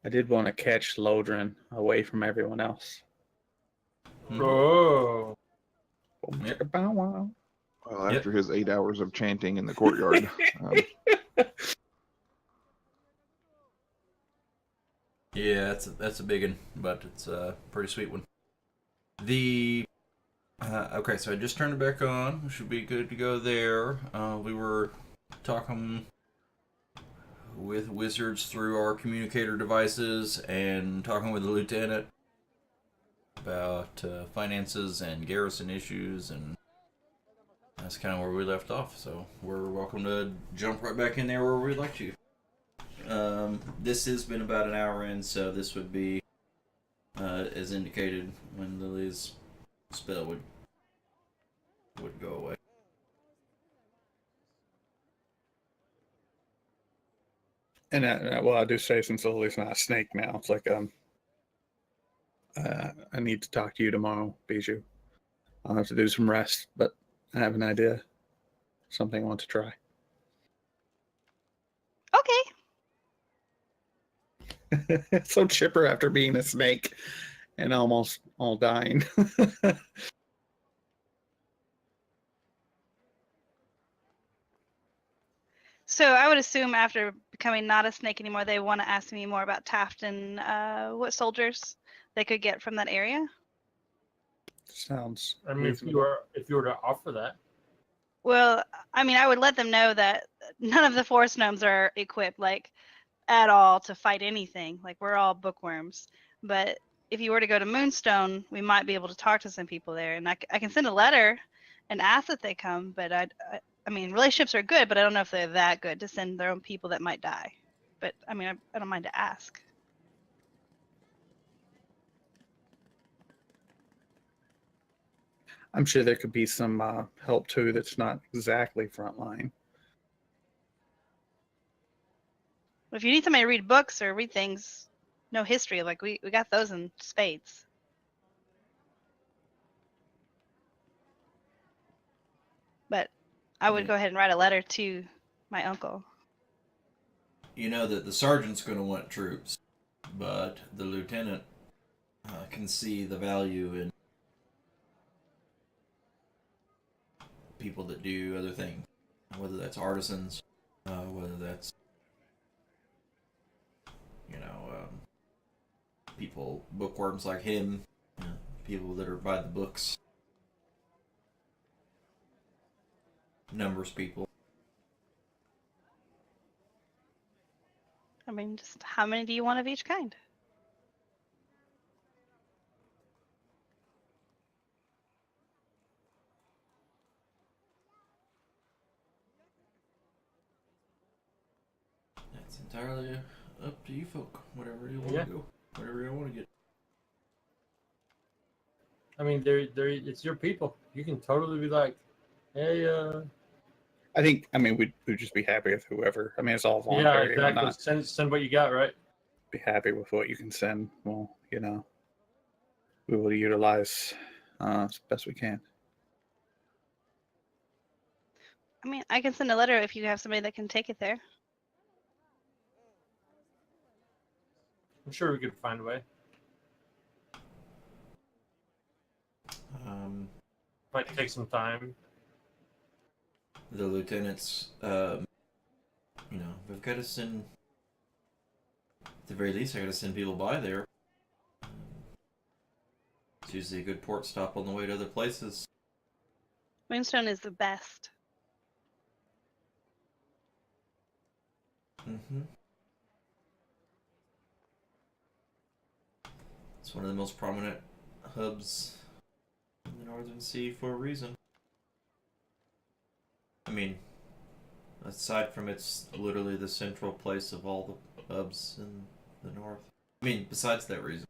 I did want to catch Lodrin away from everyone else. Oh. Yep. Bow wow. Well, after his 8 hours of chanting in the courtyard. Yeah, that's a big one, but it's a pretty sweet one. Okay, so I just turned it back on. We should be good to go there. We were talking with wizards through our communicator devices and talking with the lieutenant about finances and garrison issues, and that's kind of where we left off. So we're welcome to jump right back in there where we'd like to. This has been about an hour in, so this would be as indicated when Lily's spell would go away. And I do say, since Lily's not a snake now, it's like I need to talk to you tomorrow, Bijou. I'll have to do some rest, but I have an idea. Something I want to try. Okay. It's so chipper after being a snake and almost all dying. So I would assume after becoming not a snake anymore, they want to ask me more about Taft and what soldiers they could get from that area. Sounds. I mean, if you were to offer that. Well, I mean, I would let them know that none of the forest gnomes are equipped, like, at all to fight anything. Like, we're all bookworms. But if you were to go to Moonstone, we might be able to talk to some people there. And I can send a letter and ask that they come, but I mean, relationships are good, but I don't know if they're that good to send their own people that might die. But, I mean, I don't mind to ask. I'm sure there could be some help, too, that's not exactly frontline. If you need somebody to read books or read things, no history, like, we got those in spades. But I would go ahead and write a letter to my uncle. You know that the sergeant's going to want troops, but the lieutenant can see the value in people that do other things, whether that's artisans, whether that's people, bookworms like him, people that are by the books, numbers people. I mean, just how many do you want of each kind? That's entirely up to you folk. Whatever you want to go. Whatever you want to get. I mean, it's your people. You can totally be like, hey, I think, we'd just be happy with whoever. I mean, it's all voluntary. Yeah, exactly. Send what you got, right? Be happy with what you can send. Well, we will utilize as best we can. I mean, I can send a letter if you have somebody that can take it there. I'm sure we could find a way. Might take some time. The lieutenants, we've got to send, at the very least, I got to send people by there. It's usually a good port stop on the way to other places. Moonstone is the best. Mm-hmm. It's one of the most prominent hubs in the Northern Sea for a reason. I mean, aside from it's literally the central place of all the hubs in the north. I mean, besides that reason.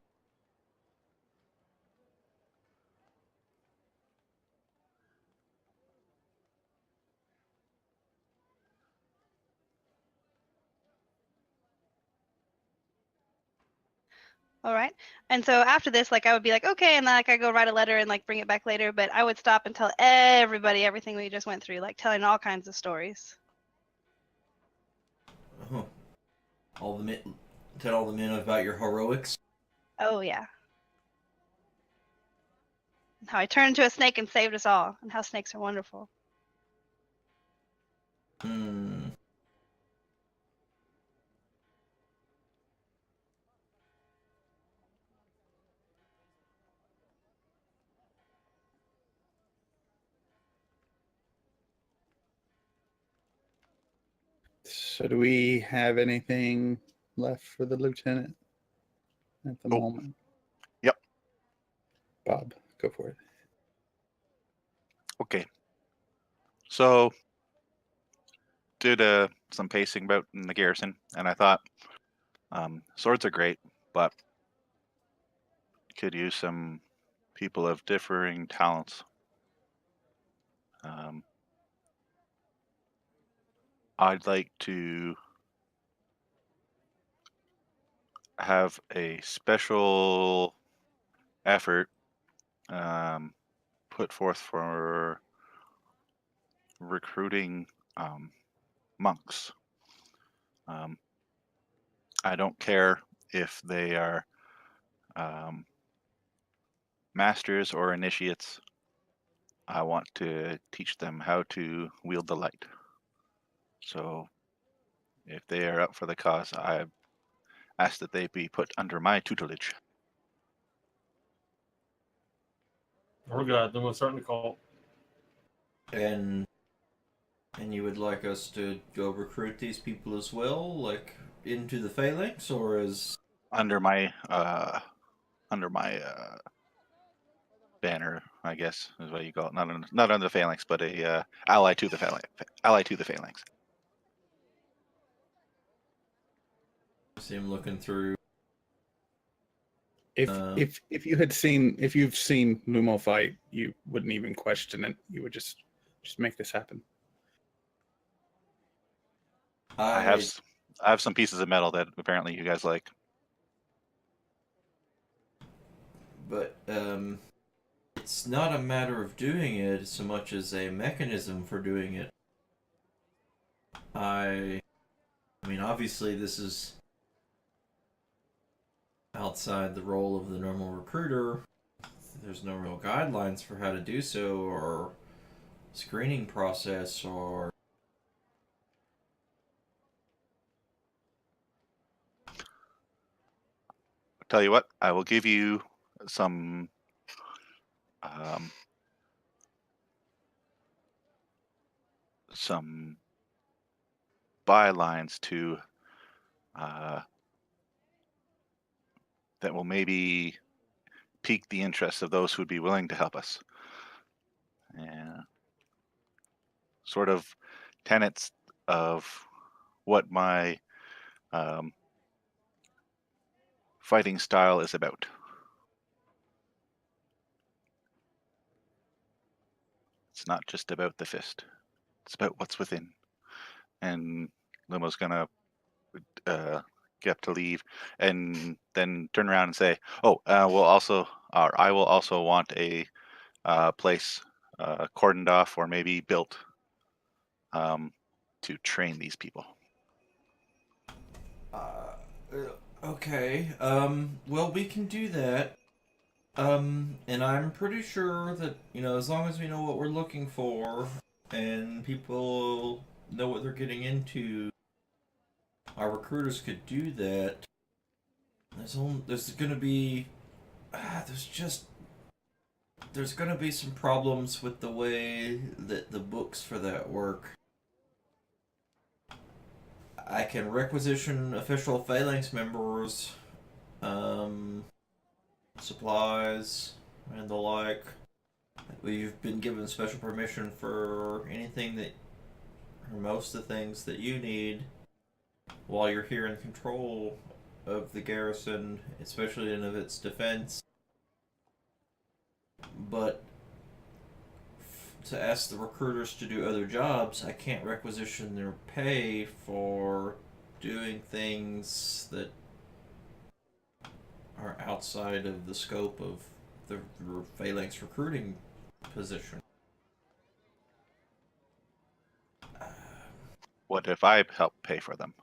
All right. And so after this, like, I would be like, okay, and then like I go write a letter and like bring it back later, but I would stop and tell everybody everything we just went through, like telling all kinds of stories. Oh, all the tell all the men about your heroics? Oh yeah. How I turned into a snake and saved us all, and how snakes are wonderful. Hmm. So do we have anything left for the lieutenant at the Oh. moment? Yep. Bob, go for it. Okay. So, did some pacing about in the garrison, and I thought swords are great, but could use some people of differing talents. I'd like to have a special effort put forth for recruiting monks. I don't care if they are masters or initiates. I want to teach them how to wield the light. So if they are up for the cause, I ask that they be put under my tutelage. We're good. Then we'll start the cult. And you would like us to go recruit these people as well, like into the phalanx, or as Under my banner, I guess is what you call it. Not under the phalanx, but a ally to the phalanx. Ally to the phalanx. see him looking through? If Uh, if you've seen Lumo fight, you wouldn't even question it. You would just make this happen. I have some pieces of metal that apparently you guys like. But it's not a matter of doing it so much as a mechanism for doing it. I mean, obviously, this is outside the role of the normal recruiter. There's no real guidelines for how to do so, or screening process, or Tell you what, I will give you some bylines to that will maybe pique the interest of those who would be willing to help us. And sort of tenets of what my fighting style is about. It's not just about the fist. It's about what's within. And Limo's gonna get up to leave, and then turn around and say, "Oh, I will also want a place cordoned off or maybe built to train these people." Okay. Well, we can do that. And I'm pretty sure that, as long as we know what we're looking for and people know what they're getting into, our recruiters could do that. There's gonna be there's gonna be some problems with the way that the books for that work. I can requisition official phalanx members, supplies, and the like. We've been given special permission for anything that, or most of the things that you need while you're here in control of the garrison, especially in of its defense. But to ask the recruiters to do other jobs, I can't requisition their pay for doing things that are outside of the scope of the phalanx recruiting position. What if I help pay for them?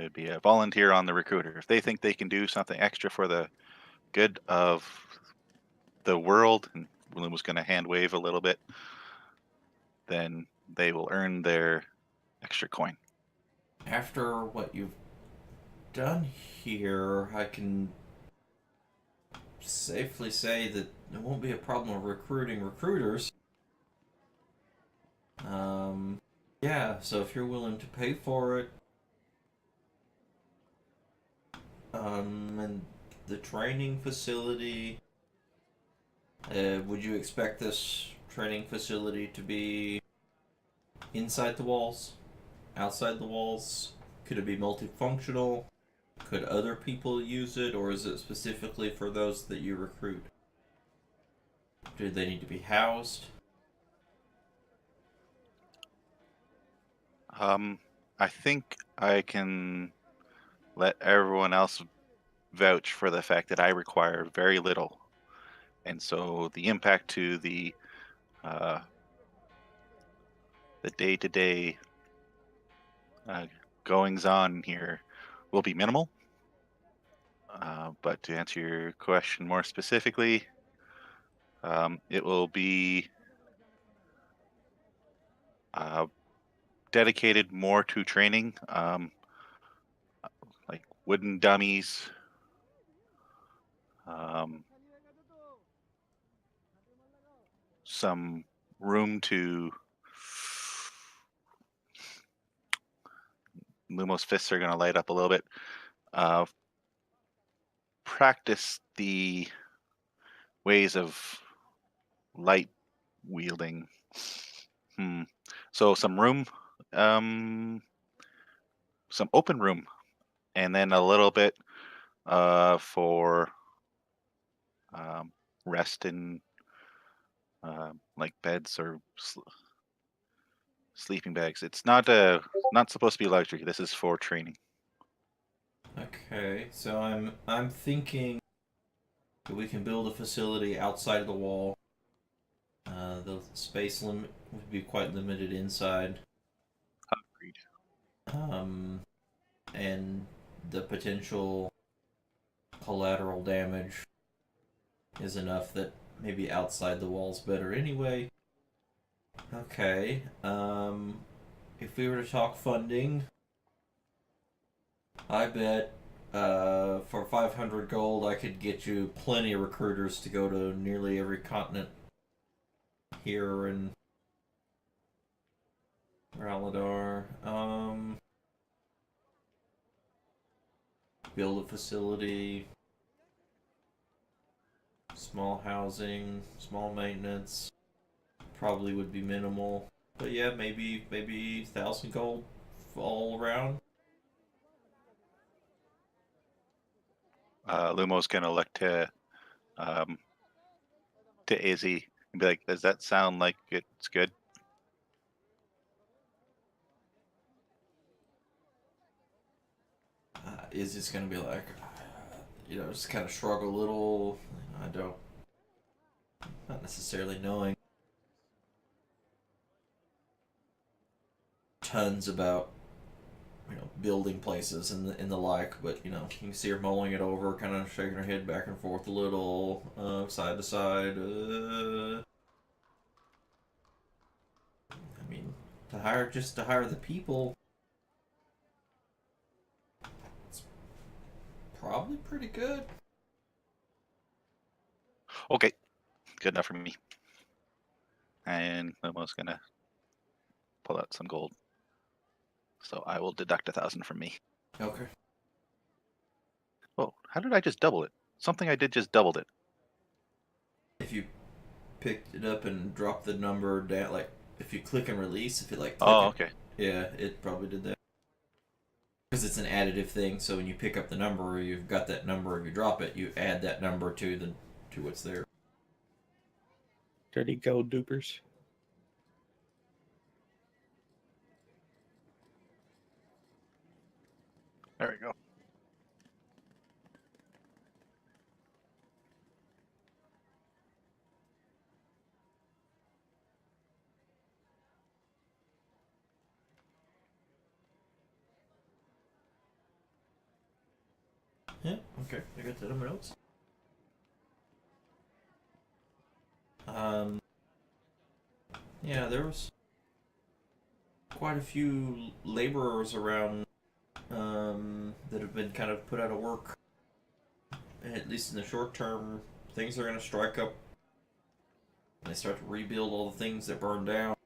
It would be a volunteer on the recruiter. If they think they can do something extra for the good of the world, and William was going to hand wave a little bit, then they will earn their extra coin. After what you've done here, I can safely say that there won't be a problem of recruiting recruiters. Yeah, so if you're willing to pay for it, and the training facility, would you expect this training facility to be inside the walls? Outside the walls? Could it be multifunctional? Could other people use it, or is it specifically for those that you recruit? Do they need to be housed? I think I can let everyone else vouch for the fact that I require very little, and so the impact to the day-to-day goings on here will be minimal. But to answer your question more specifically, it will be dedicated more to training, like wooden dummies, some room to. Lumo's fists are going to light up a little bit. Practice the ways of light wielding. So some room, some open room, and then a little bit for rest in like beds or sleeping bags. It's not supposed to be luxury. This is for training. Okay, so I'm thinking that we can build a facility outside of the wall. The space limit would be quite limited inside. Agreed. And the potential collateral damage is enough that maybe outside the wall's better anyway. Okay, if we were to talk funding, I bet for 500 gold I could get you plenty of recruiters to go to nearly every continent here in Ralidar. Build a facility, small housing, small maintenance, probably would be minimal. But yeah, maybe 1,000 gold all around. Lumo's gonna look to Izzy and be like, "Does that sound like it's good?" Izzy's gonna be like, just kind of shrug a little. I don't, not necessarily knowing tons about building places and the like, but you can see her mulling it over, kind of shaking her head back and forth a little, side to side. I mean, to hire the people, it's probably pretty good. Okay, good enough for me. And Lumo's gonna pull out some gold. So I will deduct 1,000 from me. Okay. Oh, how did I just double it? Something I did just doubled it. If you picked it up and dropped the number down, like if you click and release, if you click okay. Yeah, it probably did that. Because it's an additive thing, so when you pick up the number, or you've got that number, if you drop it, you add that number to what's there. Dirty gold dupers. There we go. Yeah, okay. I got that in my notes. Yeah, there was quite a few laborers around that have been kind of put out of work. At least in the short term, things are going to strike up. They start to rebuild all the things that burned down.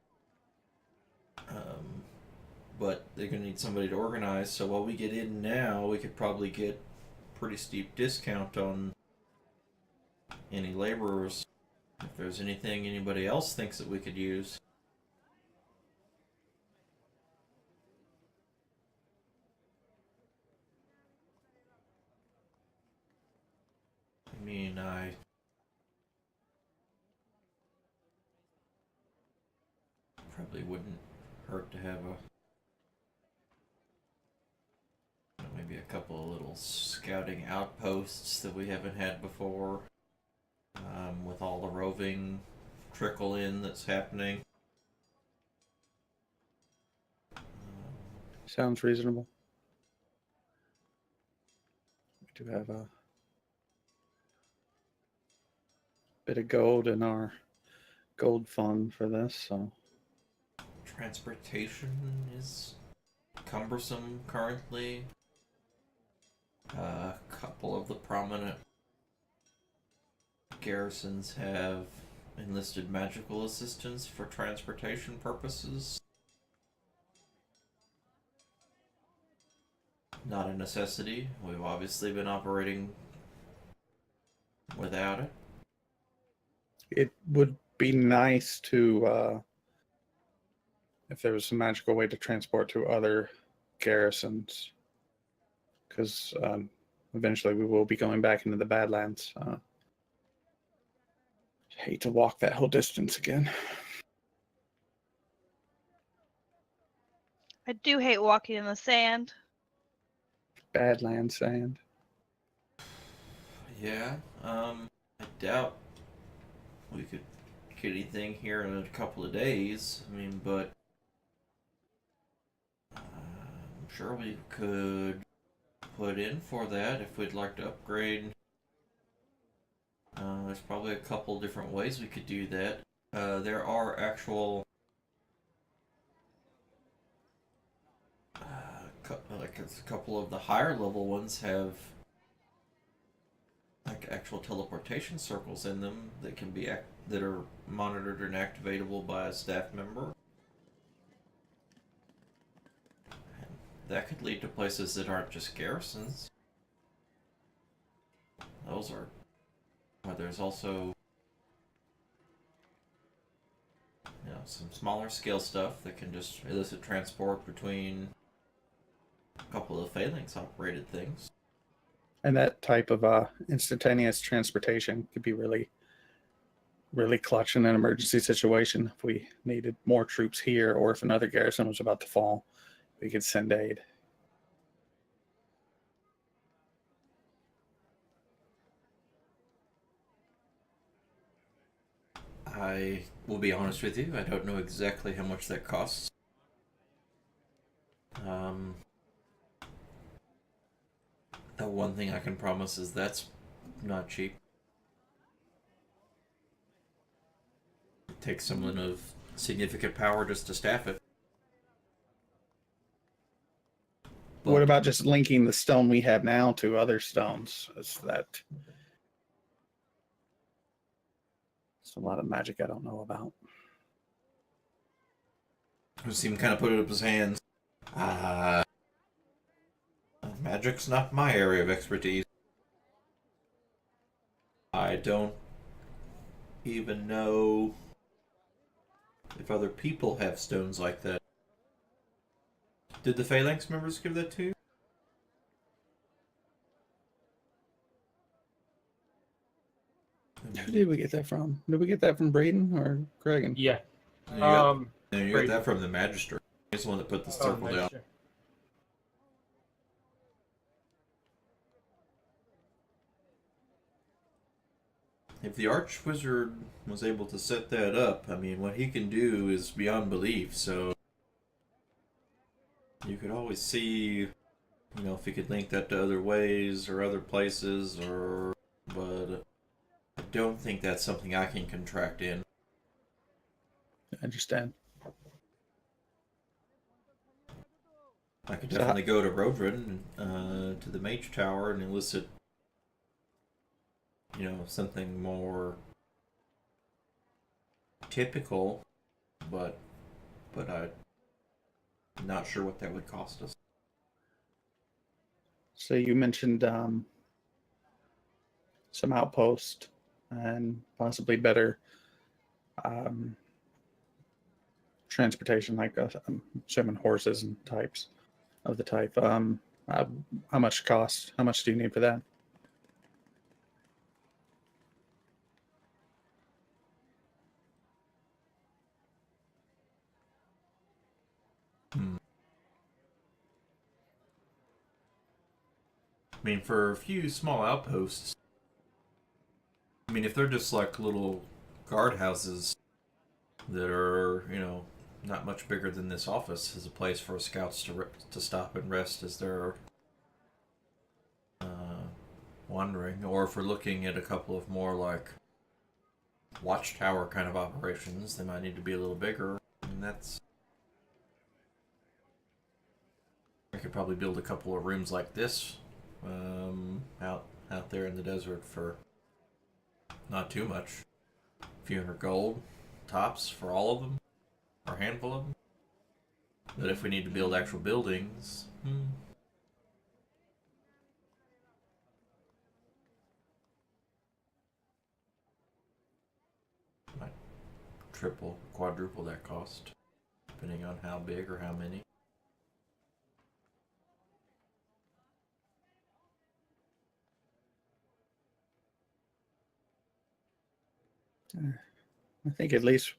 But they're going to need somebody to organize. So while we get in now, we could probably get pretty steep discount on any laborers. If there's anything anybody else thinks that we could use. I mean, I probably wouldn't hurt to have maybe a couple of little scouting outposts that we haven't had before, with all the roving trickle in that's happening. Sounds reasonable. We do have a bit of gold in our gold fund for this, so Transportation is cumbersome currently. A couple of the prominent garrisons have enlisted magical assistance for transportation purposes. Not a necessity. We've obviously been operating without it. it would be nice to if there was some magical way to transport to other garrisons, because eventually we will be going back into the Badlands. Hate to walk that whole distance again. I do hate walking in the sand. Badland sand. Yeah, I doubt we could get anything here in a couple of days. I mean, but I'm sure we could put in for that if we'd like to upgrade. There's probably a couple different ways we could do that. There are actual like a couple of the higher level ones have like actual teleportation circles in them that can be that are monitored and activatable by a staff member. And that could lead to places that aren't just garrisons. Those are. There's also, some smaller scale stuff that can just illicit transport between a couple of phalanx operated things. And that type of instantaneous transportation could be really, really clutch in an emergency situation. If we needed more troops here, or if another garrison was about to fall, we could send aid. I will be honest with you, I don't know exactly how much that costs. The one thing I can promise is that's not cheap. It takes someone of significant power just to staff it. But What about just linking the stone we have now to other stones? Is that... It's a lot of magic I don't know about. Seem kind of put it up his hands. Magic's not my area of expertise. I don't even know if other people have stones like that. Did the Phalanx members give that to you? Who did we get that from? Did we get that from Braden or Cregan? Yeah. You got that from the Magistrate. He's the one that put the circle down. Sure. If the Archwizard was able to set that up, I mean, what he can do is beyond belief, so you could always see You know, if we could link that to other ways or other places, but I don't think that's something I can contract in. I understand. I could So definitely go to Rodrin, to the Mage Tower, and elicit, you know, something more typical, but I'm not sure what that would cost us. So you mentioned some outpost and possibly better transportation, like I'm assuming horses and types of the type. How much cost? How much do you need for that? I mean, for a few small outposts, I mean, if they're just like little guardhouses that are, you know, not much bigger than this office as a place for scouts to stop and rest as they're wandering, or if we're looking at a couple of more like watchtower kind of operations, they might need to be a little bigger, and that's. I could probably build a couple of rooms like this out there in the desert for not too much. A few hundred gold tops for all of them, or a handful of them. But if we need to build actual buildings, might triple, quadruple that cost, depending on how big or how many. I think at least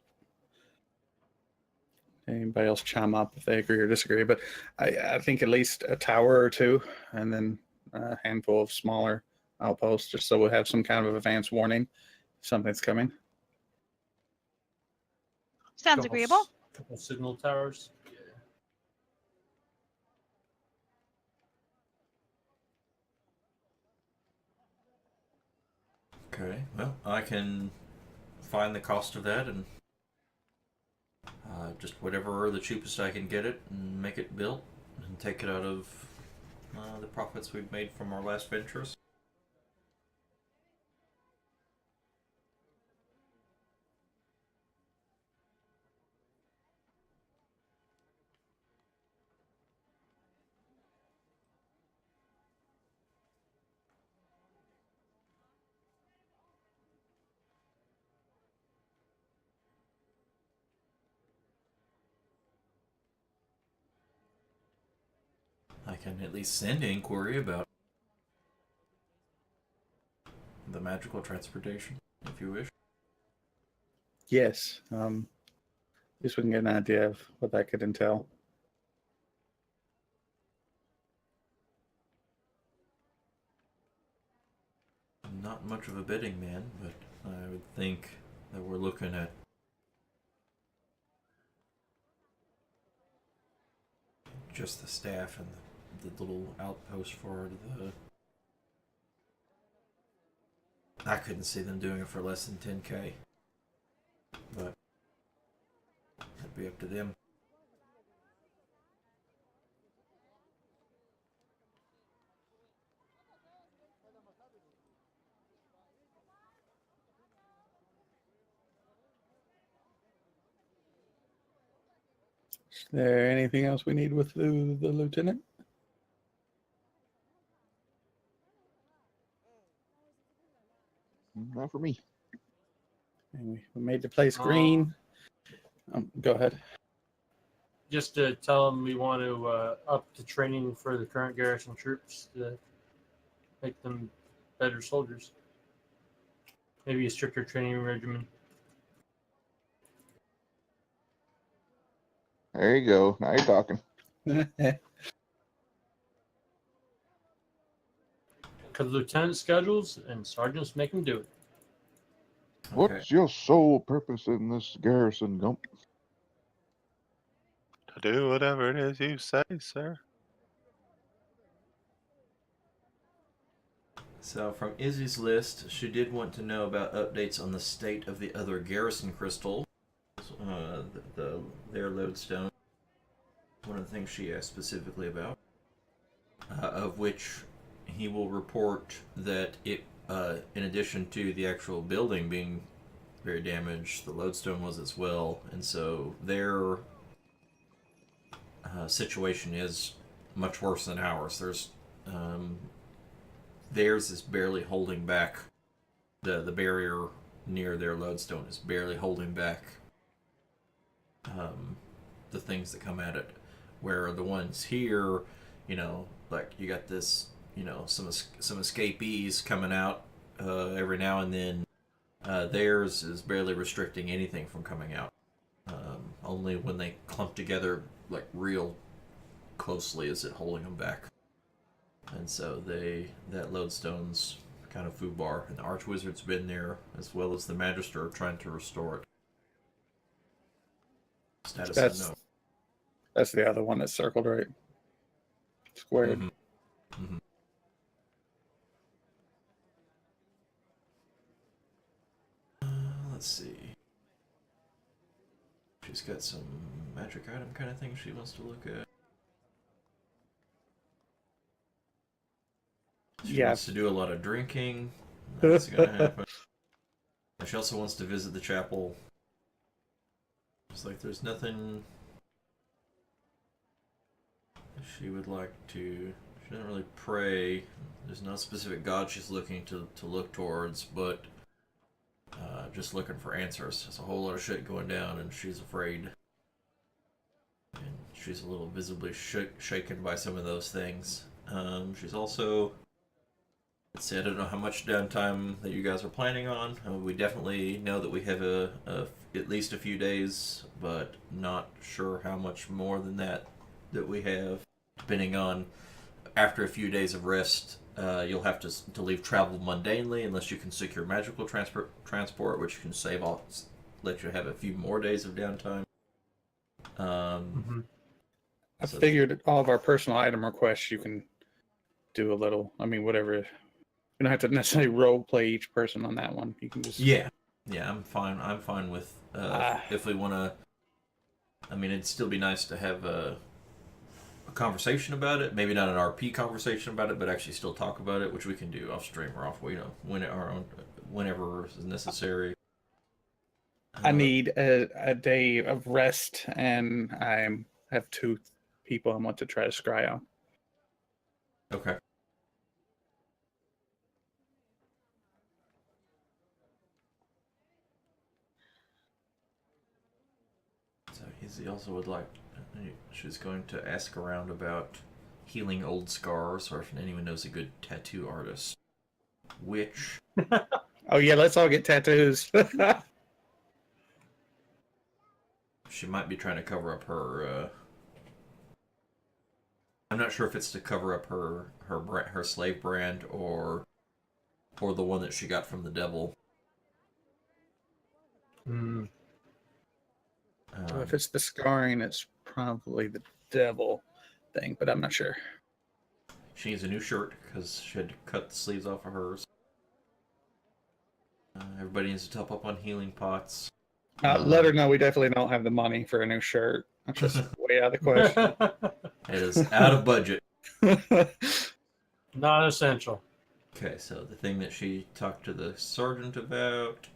anybody else chime up if they agree or disagree, but I think at least a tower or two, and then a handful of smaller outposts, just so we'll have some kind of advance warning if something's coming. Sounds agreeable. Couple signal towers. Okay, well, I can find the cost of that and just whatever the cheapest I can get it and make it built and take it out of the profits we've made from our last ventures. I can at least send an inquiry about the magical transportation, if you wish. Yes. At least we can get an idea of what that could entail. I'm not much of a betting man, but I would think that we're looking at just the staff and the little outpost for the. I couldn't see them doing it for less than 10k, but that'd be up to them. Is there anything else we need with the lieutenant? Not for me. And we made the place green. Go ahead. Just to tell them we want to up the training for the current garrison troops to make them better soldiers. Maybe a stricter training regimen. There you go. Now you're talking. Because lieutenant schedules and sergeants make them do it. Okay. What's your sole purpose in this garrison, Gump? To do whatever it is you say, sir. So from Izzy's list, she did want to know about updates on the state of the other Garrison crystal, their lodestone. One of the things she asked specifically about, of which he will report that it, in addition to the actual building being very damaged, the lodestone was as well, and so their situation is much worse than ours. Theirs is barely holding back. The barrier near their lodestone is barely holding back the things that come at it. Where the ones here, like you got this, some escapees coming out every now and then. Theirs is barely restricting anything from coming out. Only when they clump together like real closely is it holding them back. And so that lodestone's kind of foobar, and the Archwizard's been there as well as the Magister trying to restore it. Status unknown. That's the other one that's circled, right? Squared. Mm-hmm. Mm-hmm. Let's see. She's got some magic item kind of thing she wants to look at. She wants to do a lot of drinking. That's gonna happen. And she also wants to visit the chapel. It's like there's nothing she would like to. She doesn't really pray. There's no specific god she's looking to look towards, but just looking for answers. There's a whole lot of shit going down, and she's afraid. And she's a little visibly shaken by some of those things. She's also... Let's see, I don't know how much downtime that you guys are planning on. We definitely know that we have at least a few days, but not sure how much more than that we have. Depending on, after a few days of rest, you'll have to leave travel mundanely unless you can secure magical transport, which can let you have a few more days of downtime. I figured all of our personal item requests you can do a little. I mean, whatever. You don't have to necessarily role play each person on that one. You can just yeah. I'm fine with if we want to. I mean, it'd still be nice to have a conversation about it. Maybe not an RP conversation about it, but actually still talk about it, which we can do off stream or off, whenever is necessary. I need a day of rest, and I have 2 people I want to try to scry on. Okay. So he also would like. She's going to ask around about healing old scars, or if anyone knows a good tattoo artist. Which. Oh yeah, let's all get tattoos. She might be trying to cover up her. I'm not sure if it's to cover up her slave brand or the one that she got from the devil. If it's the scarring, it's probably the devil thing, but I'm not sure. She needs a new shirt because she had to cut the sleeves off of hers. Everybody needs to top up on healing pots. Let her know we definitely don't have the money for a new shirt. That's just way out of the question. It is out of budget. Not essential. Okay, so the thing that she talked to the sergeant about.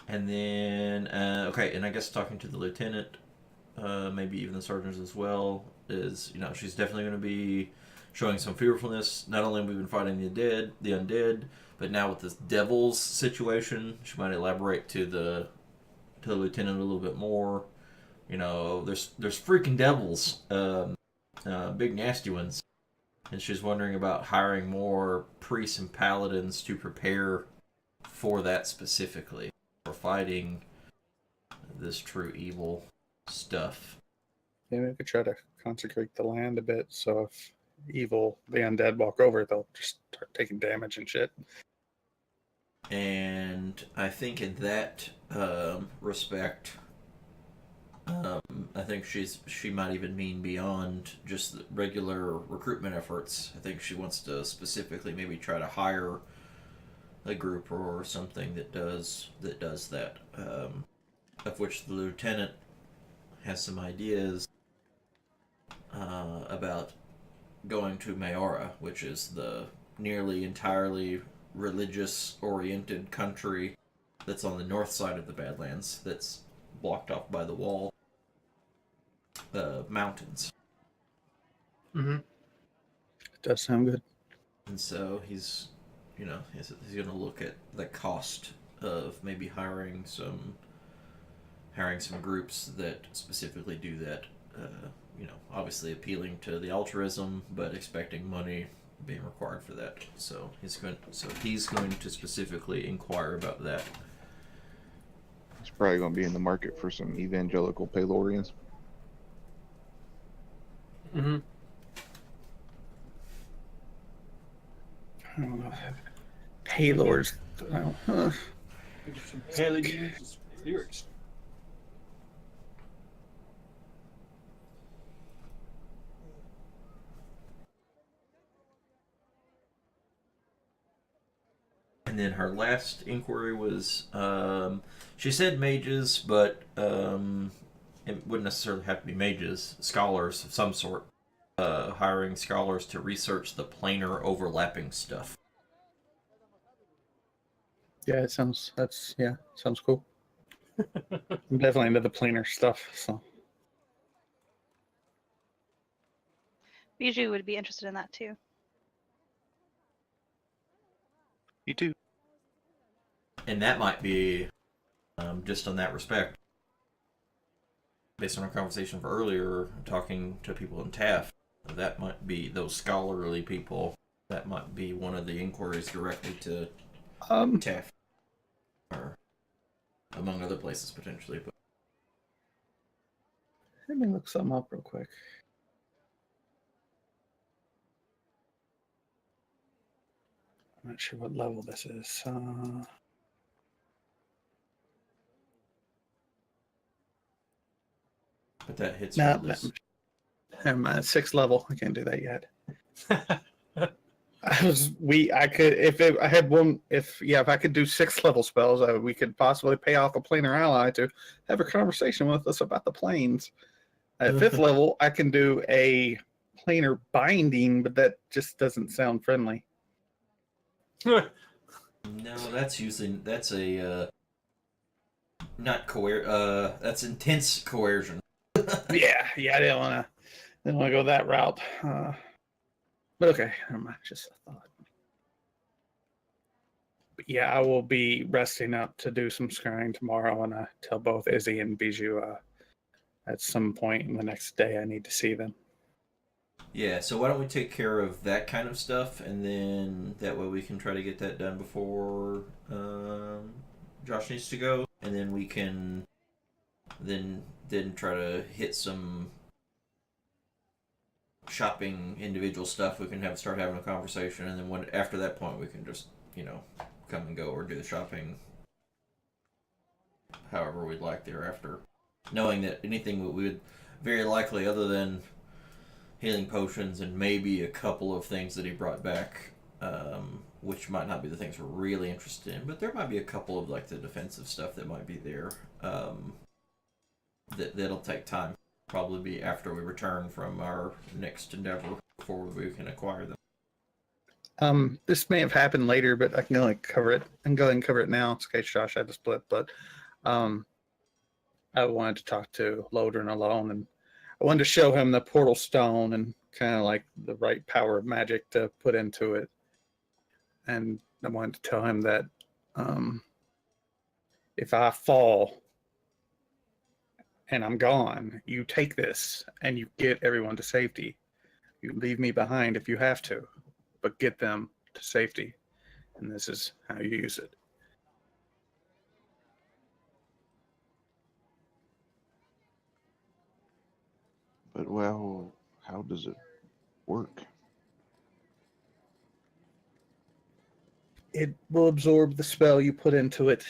And then, okay, and I guess talking to the lieutenant, maybe even the sergeants as well, is, she's definitely going to be showing some fearfulness. Not only have we been fighting the undead, but now with this devil's situation, she might elaborate to the lieutenant a little bit more. There's freaking devils, big nasty ones, and she's wondering about hiring more priests and paladins to prepare for that specifically, for fighting this true evil stuff. Yeah, we could try to consecrate the land a bit, so if the undead walk over it, they'll just start taking damage and shit. And I think in that respect, I think she might even mean beyond just the regular recruitment efforts. I think she wants to specifically maybe try to hire a group or something that does that. Of which the lieutenant has some ideas about going to Mayora, which is the nearly entirely religious-oriented country that's on the north side of the Badlands, that's blocked off by the wall mountains. Mm-hmm. Does sound good. And so he's going to look at the cost of maybe hiring some groups that specifically do that. Obviously appealing to the altruism, but expecting money being required for that. So he's going to specifically inquire about that. He's probably going to be in the market for some evangelical Palorians. Mm-hmm. I don't know. Paylords. Some Paladins lyrics. And then her last inquiry was, she said mages, but it wouldn't necessarily have to be mages. Scholars of some sort. Hiring scholars to research the planar overlapping stuff. Yeah, sounds cool. I'm definitely into the planar stuff, so Bijou would be interested in that too. You do. And that might be, just on that respect, based on our conversation of earlier, talking to people in Taft, that might be those scholarly people. That might be one of the inquiries directly to Taft, or among other places potentially. But let me look something up real quick. I'm not sure what level this is. but that hits No, for this. I'm at 6th level. I can't do that yet. If I could do 6th level spells, we could possibly pay off a planar ally to have a conversation with us about the planes. At 5th level, I can do a planar binding, but that just doesn't sound friendly. No, that's a that's intense coercion. Yeah, I didn't want to go that route. But okay, never mind. Just a thought. But yeah, I will be resting up to do some scrying tomorrow, and tell both Izzy and Bijou at some point in the next day I need to see them. Yeah, so why don't we take care of that kind of stuff, and then that way we can try to get that done before Josh needs to go, and then we can then try to hit some shopping individual stuff. We can start having a conversation, and then after that point we can just come and go or do the shopping however we'd like thereafter, knowing that anything we would very likely, other than healing potions and maybe a couple of things that he brought back, which might not be the things we're really interested in, but there might be a couple of the defensive stuff that might be there, that'll take time. Probably be after we return from our next endeavor before we can acquire them. This may have happened later, but I can go and cover it. I'm going to cover it now. It's in case Josh had to split, but I wanted to talk to Laden alone, and I wanted to show him the portal stone and kind of the right power of magic to put into it. And I wanted to tell him that if I fall and I'm gone, you take this and you get everyone to safety. You leave me behind if you have to, but get them to safety. And this is how you use it. But well, how does it work? It will absorb the spell you put into it,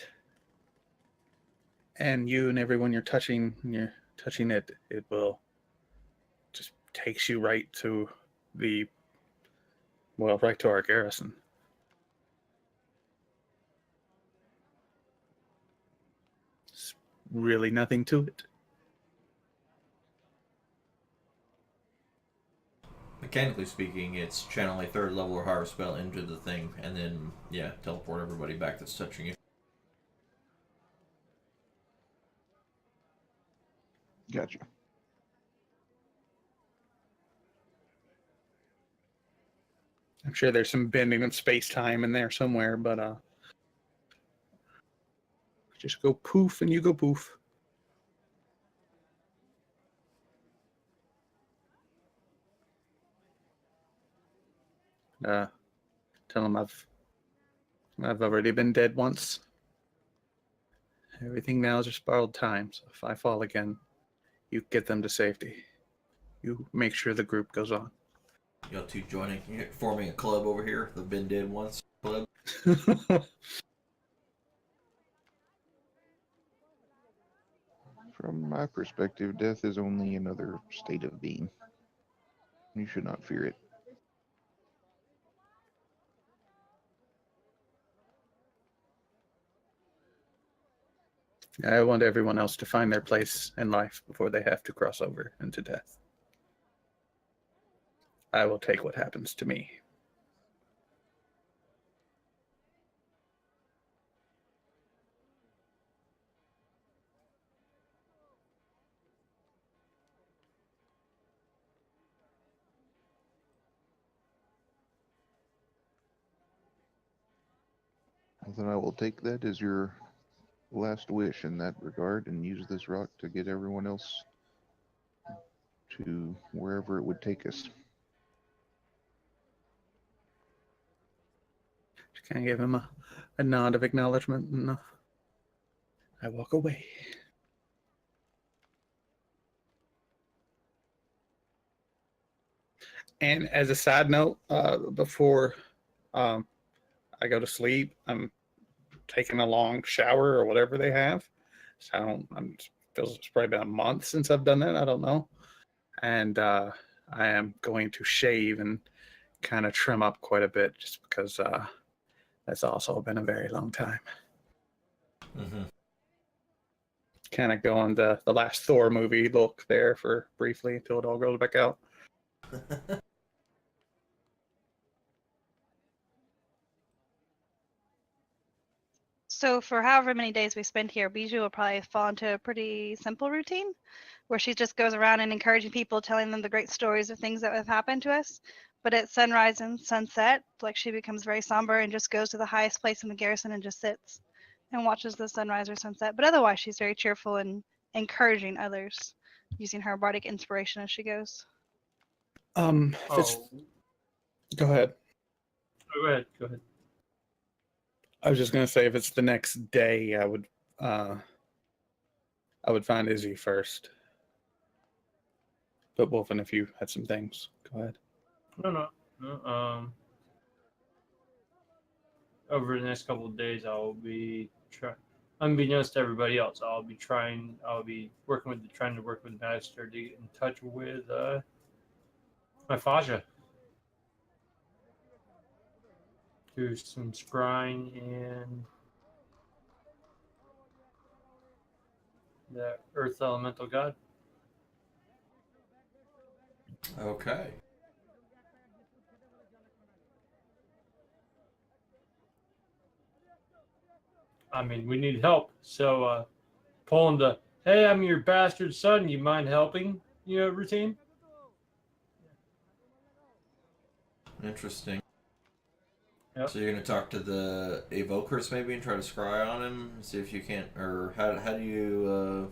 and you and everyone you're touching, you're touching it, it will just takes you right to right to our garrison. It's really nothing to it. Mechanically speaking, it's channel a third level or higher spell into the thing, and then, yeah, teleport everybody back that's touching you. Gotcha. I'm sure there's some bending of space-time in there somewhere, but just go poof and you go poof. Tell them I've already been dead once. Everything now is just borrowed time, so if I fall again, you get them to safety. You make sure the group goes on. Y'all two forming a club over here, the Been Dead Once Club. From my perspective, death is only another state of being. You should not fear it. I want everyone else to find their place in life before they have to cross over into death. I will take what happens to me. Then I will take that as your last wish in that regard and use this rock to get everyone else to wherever it would take us. Just kind of give him a nod of acknowledgement, and I walk away. And as a side note, before I go to sleep, I'm taking a long shower or whatever they have. So feels it's probably been a month since I've done that. I don't know. And I am going to shave and kind of trim up quite a bit just because that's also been a very long time. Mm-hmm. Kind of going the last Thor movie look there for briefly until it all goes back out. So for however many days we spend here, Bijou will probably fall into a pretty simple routine where she just goes around and encouraging people, telling them the great stories of things that have happened to us. But at sunrise and sunset, like she becomes very somber and just goes to the highest place in the garrison and just sits and watches the sunrise or sunset. But otherwise, she's very cheerful and encouraging others, using her bardic inspiration as she goes. Go ahead. Oh, go ahead. I was just gonna say if it's the next day, I would find Izzy first. But Wolfen, if you had some things, go ahead. No. Over the next couple of days, I'll be unbeknownst to everybody else, I'll be trying to work with the master to get in touch with my Faja. Do some scrying and the Earth Elemental God. Okay. I mean, we need help. So, pulling the, hey, I'm your bastard son, you mind helping, routine? Interesting. Yep. So you're gonna talk to the evokers maybe and try to scry on him, see if you can't, or how do you?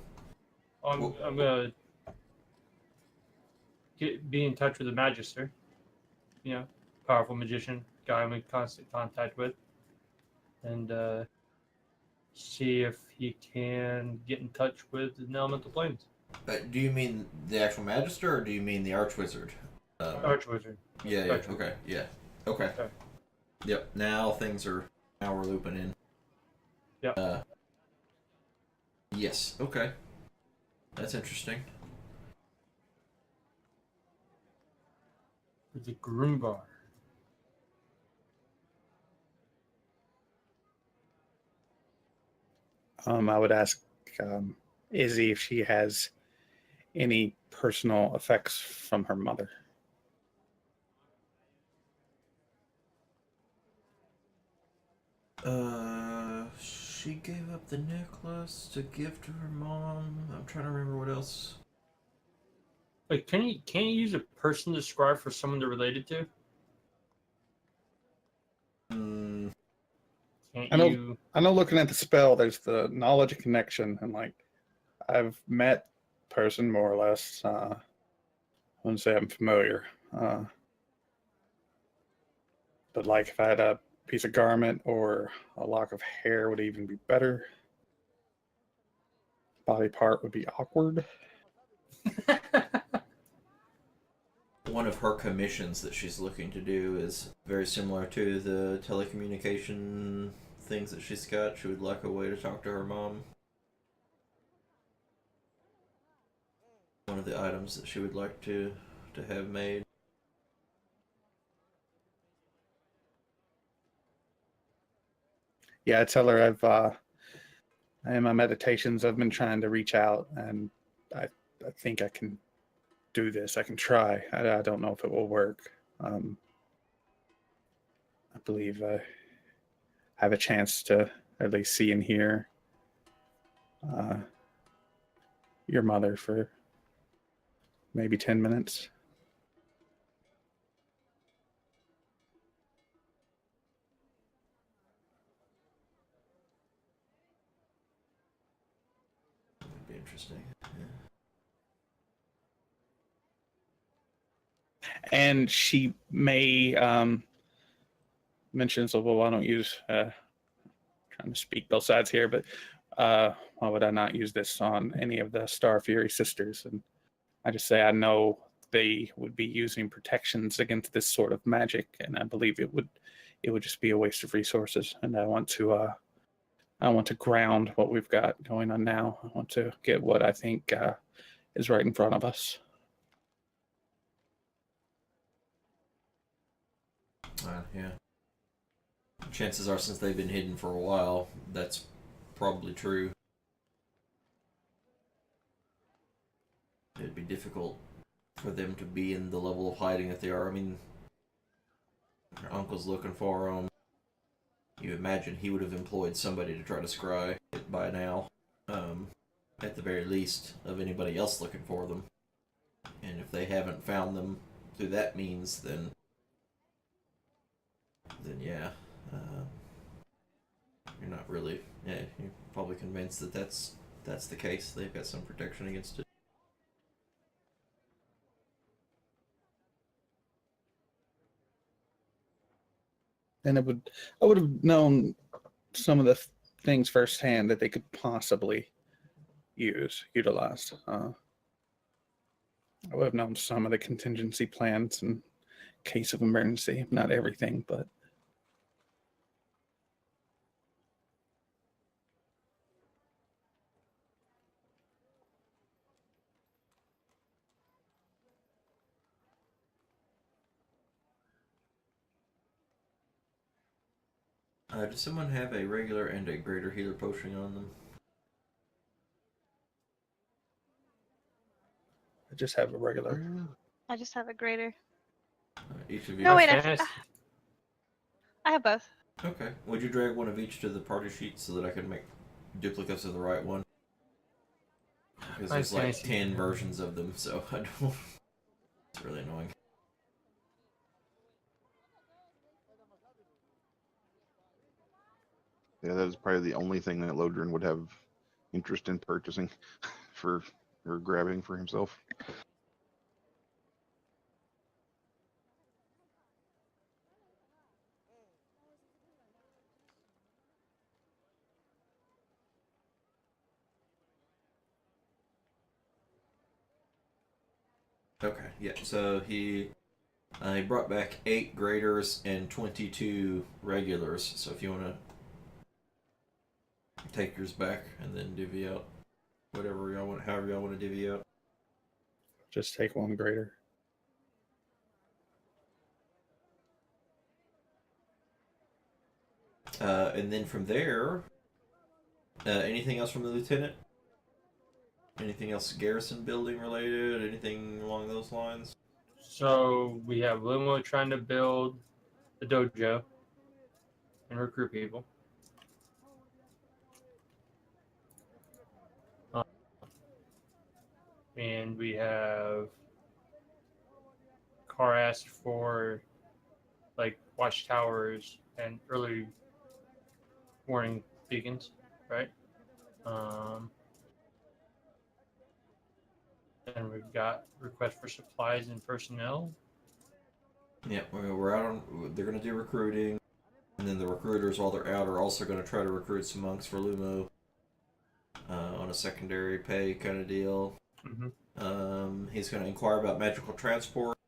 I'm gonna be in touch with the Magister, powerful magician, guy I'm in constant contact with, and see if he can get in touch with the elemental planes. Do you mean the actual Magister, or do you mean the Archwizard? Archwizard. Yeah. Archwizard. Okay. Yeah. Okay. Yep. Now we're looping in. Yep. Yes. Okay. That's interesting. The Groombar. I would ask Izzy if she has any personal effects from her mother. She gave up the necklace to give to her mom. I'm trying to remember what else. Like, can you use a person to describe for someone they're related to? Hmm. Can't I know. you? I know. Looking at the spell, there's the knowledge of connection, and like I've met person more or less. I wouldn't say I'm familiar, but like if I had a piece of garment or a lock of hair, would even be better. Body part would be awkward. One of her commissions that she's looking to do is very similar to the telecommunication things that she's got. She would like a way to talk to her mom. One of the items that she would like to have made. Yeah, I tell her in my meditations I've been trying to reach out, and I think I can do this. I can try. I don't know if it will work. I believe I have a chance to at least see and hear your mother for maybe 10 minutes. That'd be interesting. And she may mention, so well, I don't use, trying to speak both sides here, but why would I not use this on any of the Star Fury sisters? And I just say I know they would be using protections against this sort of magic, and I believe it would just be a waste of resources. And I want to ground what we've got going on now. I want to get what I think is right in front of us. Yeah. Chances are, since they've been hidden for a while, that's probably true. It'd be difficult for them to be in the level of hiding that they are. I mean, her uncle's looking for them. You imagine he would have employed somebody to try to scry it by now. At the very least, of anybody else looking for them. And if they haven't found them through that means, then yeah, you're not really. Yeah, you're probably convinced that that's the case. They've got some protection against it. And I would have known some of the things firsthand that they could possibly utilize. I would have known some of the contingency plans in case of emergency. Not everything, but Does someone have a regular and a greater healer potion on them? I just have a regular. I just have a greater. Each of you. No, wait, Fantastic. I have both. Okay. Would you drag one of each to the party sheet so that I can make duplicates of the right one? Because there's like Fantastic. 10 versions of them, so I don't. It's really annoying. Yeah, that is probably the only thing that Lodrin would have interest in purchasing for or grabbing for himself. Okay, yeah, so he brought back 8 graders and 22 regulars, so if you want to take yours back and then divvy out whatever y'all want, however y'all want to divvy up. Just take one greater. And then from there, anything else from the lieutenant? Anything else garrison building related? Anything along those lines? So we have Limo trying to build the dojo and recruit people. And we have Carr asked for like watchtowers and early warning beacons, right? And we've got requests for supplies and personnel. Yeah, we're out on. They're going to do recruiting, and then the recruiters, while they're out, are also going to try to recruit some monks for Lumo on a secondary pay kind of deal. Mm-hmm. He's going to inquire about magical transport,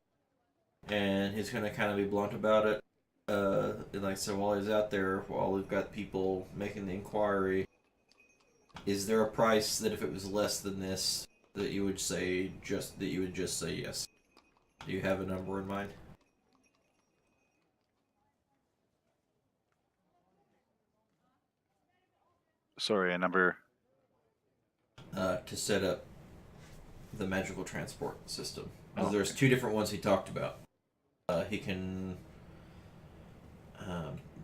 and he's going to kind of be blunt about it. And like I said, while he's out there, while we've got people making the inquiry, is there a price that if it was less than this, that you would say just say yes? Do you have a number in mind? Sorry, a number. To set up the magical transport system. Oh, There's two different ones he talked about. He can.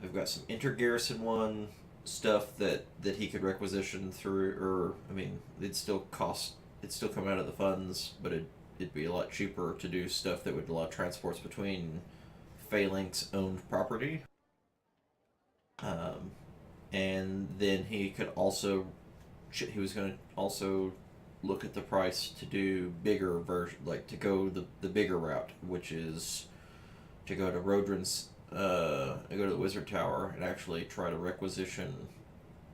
They've got some inter-garrison one stuff that he could requisition through, or I mean, it'd still come out of the funds, but it'd be a lot cheaper to do stuff that would allow transports between Phalanx owned property. And then he was going to also look at the price to do bigger version, like to go the bigger route, which is to go to Rodrin's, go to the Wizard Tower and actually try to requisition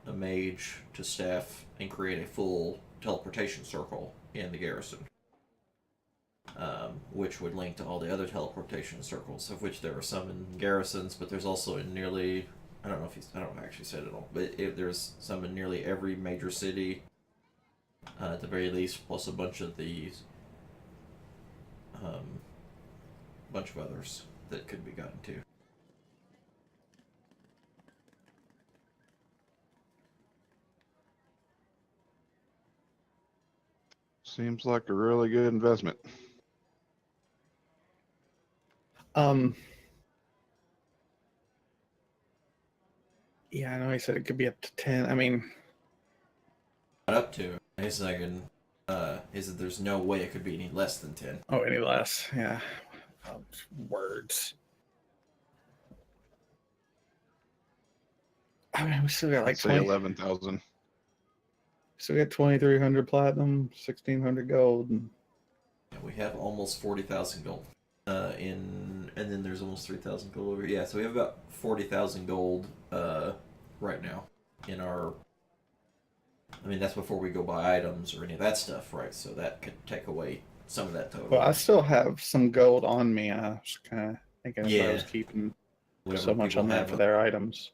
a mage to staff and create a full teleportation circle in the garrison, which would link to all the other teleportation circles, of which there are some in garrisons, but there's also in nearly, I don't know if I actually said it all, but there's some in nearly every major city, at the very least, plus a bunch of these, bunch of others that could be gotten to. Seems like a really good investment. Yeah, I know he said it could be up to 10. I mean, Not up to. He's thinking, is that there's no way it could be any less than 10. oh, any less. Yeah. Words. I mean, we still got like I'd say 20. 11,000. Still got 2,300 platinum, 1,600 gold. And Yeah, we have almost 40,000 gold. And then there's almost 3,000 gold over here. Yeah, so we have about 40,000 gold right now in our. I mean, that's before we go buy items or any of that stuff, right? So that could take away some of that total. well, I still have some gold on me. I was kind of thinking if I was Yeah. keeping Whatever so much people on that have for their items.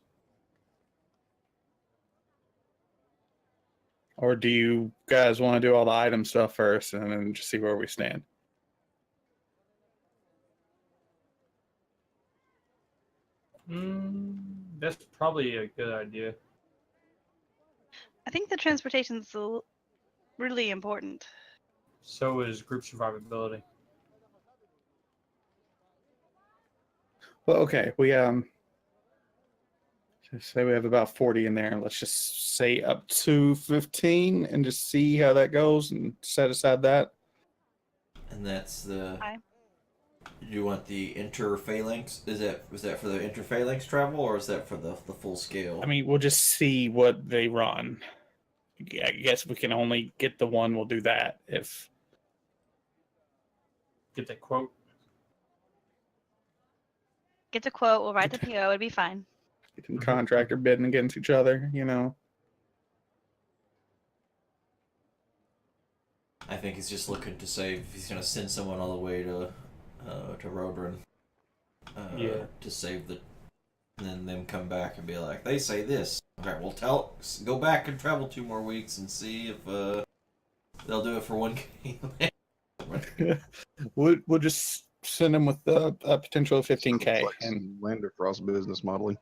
Or do you guys want to do all the item stuff first and then just see where we stand? That's probably a good idea. I think the transportation's really important. So is group survivability. Well, okay, we just say we have about 40 in there. Let's just say up to 15 and just see how that goes and set aside that. And that's the. Okay. Do you want the inter-phalanx? Was that for the inter-phalanx travel, or is that for the full scale? I mean, we'll just see what they run. I guess if we can only get the one, we'll do that. If Get that quote. Get the quote, we'll write the PO, it'd be fine. getting contractor bidding against each other, you know. I think he's just looking to save. He's gonna send someone all the way to Rodrin. Yeah. To save the, and then them come back and be like, they say this. Okay, well go back and travel 2 more weeks and see if They'll do it for 1K. We'll just send them with the potential of 15K, Complex and Lander Frost business modeling.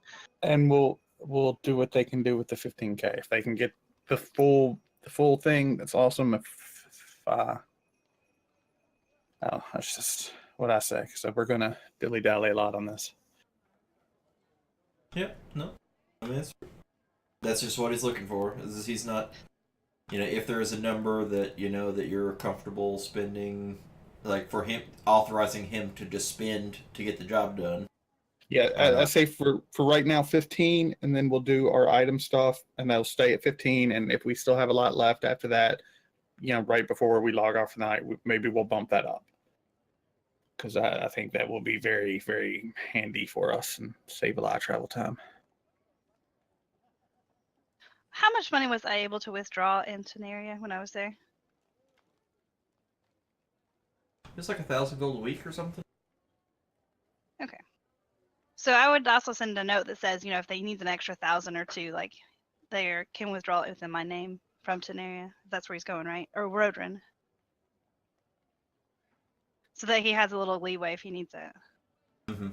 we'll do what they can do with the 15K. If they can get the full thing, that's awesome. If oh, that's just what I say. So we're gonna dilly dally a lot on this. Yep. No. I mean, that's just what he's looking for. He's not, if there is a number that that you're comfortable spending, like for him, authorizing him to just spend to get the job done. Yeah, I say for right now 15, and then we'll do our item stuff, and they'll stay at 15. And if we still have a lot left after that, right before we log off tonight, maybe we'll bump that up, because I think that will be very, very handy for us and save a lot of travel time. How much money was I able to withdraw in Tenaria when I was there? It's like 1,000 gold a week or something. Okay. So I would also send a note that says, if they need an extra 1,000 or two, like they can withdraw it within my name from Tenaria. That's where he's going, right? Or Rodrin. So that he has a little leeway if he needs it. Mm-hmm.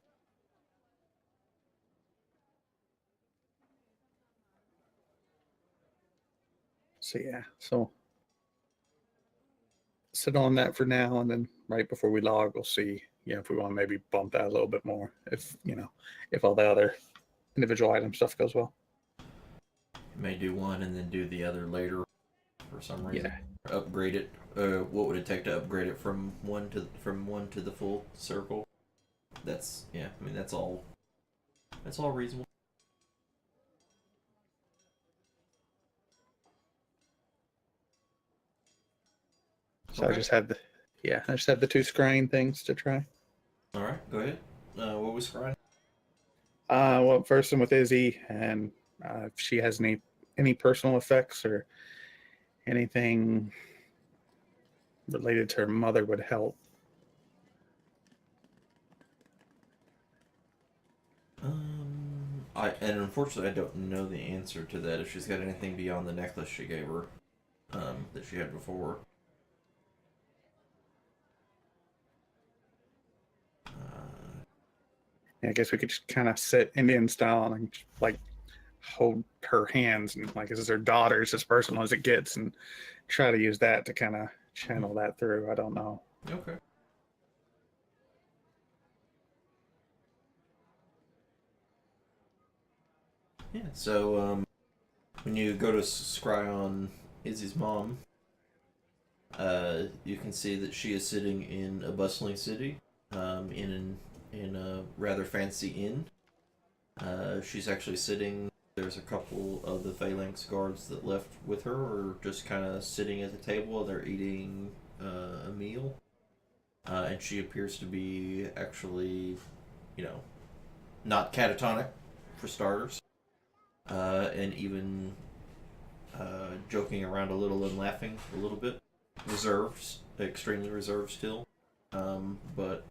So yeah, so sit on that for now, and then right before we log, we'll see, if we want to maybe bump that a little bit more, if all the other individual item stuff goes well. You may do one and then do the other later for some reason. Yeah. Upgrade it. What would it take to upgrade it from one to the full circle? That's that's all reasonable. So Okay. I just had the two scrying things to try. All right, go ahead. What was scrying? Well, first one with Izzy, and if she has any personal effects or anything related to her mother would help. And unfortunately I don't know the answer to that. If she's got anything beyond the necklace she gave her, that she had before. I guess we could just kind of sit Indian style and just, like, hold her hands, and like, this is her daughter, it's as personal as it gets, and try to use that to kind of channel that through. I don't know. Okay. Yeah, so when you go to scry on Izzy's mom, you can see that she is sitting in a bustling city, in a rather fancy inn. She's actually sitting. There's a couple of the Phalanx guards that left with her, or just kind of sitting at the table. They're eating a meal, and she appears to be actually, not catatonic, for starters, and even joking around a little and laughing a little bit. Reserved, extremely reserved still, but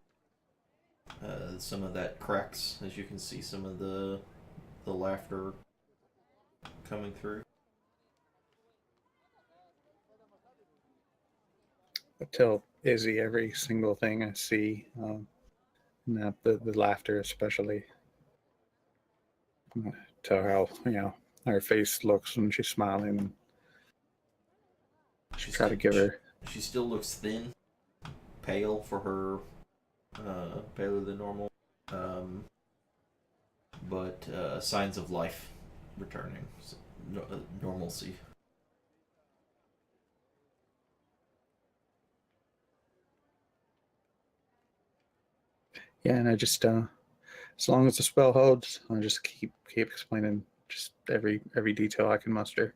some of that cracks, as you can see, some of the laughter coming through. I tell Izzy every single thing I see, and the laughter especially. I tell her how her face looks when she's smiling, and try to give her. She still looks thin, pale for her, paler than normal, but signs of life returning, so, normalcy. Yeah, and I just as long as the spell holds, I just keep explaining just every detail I can muster.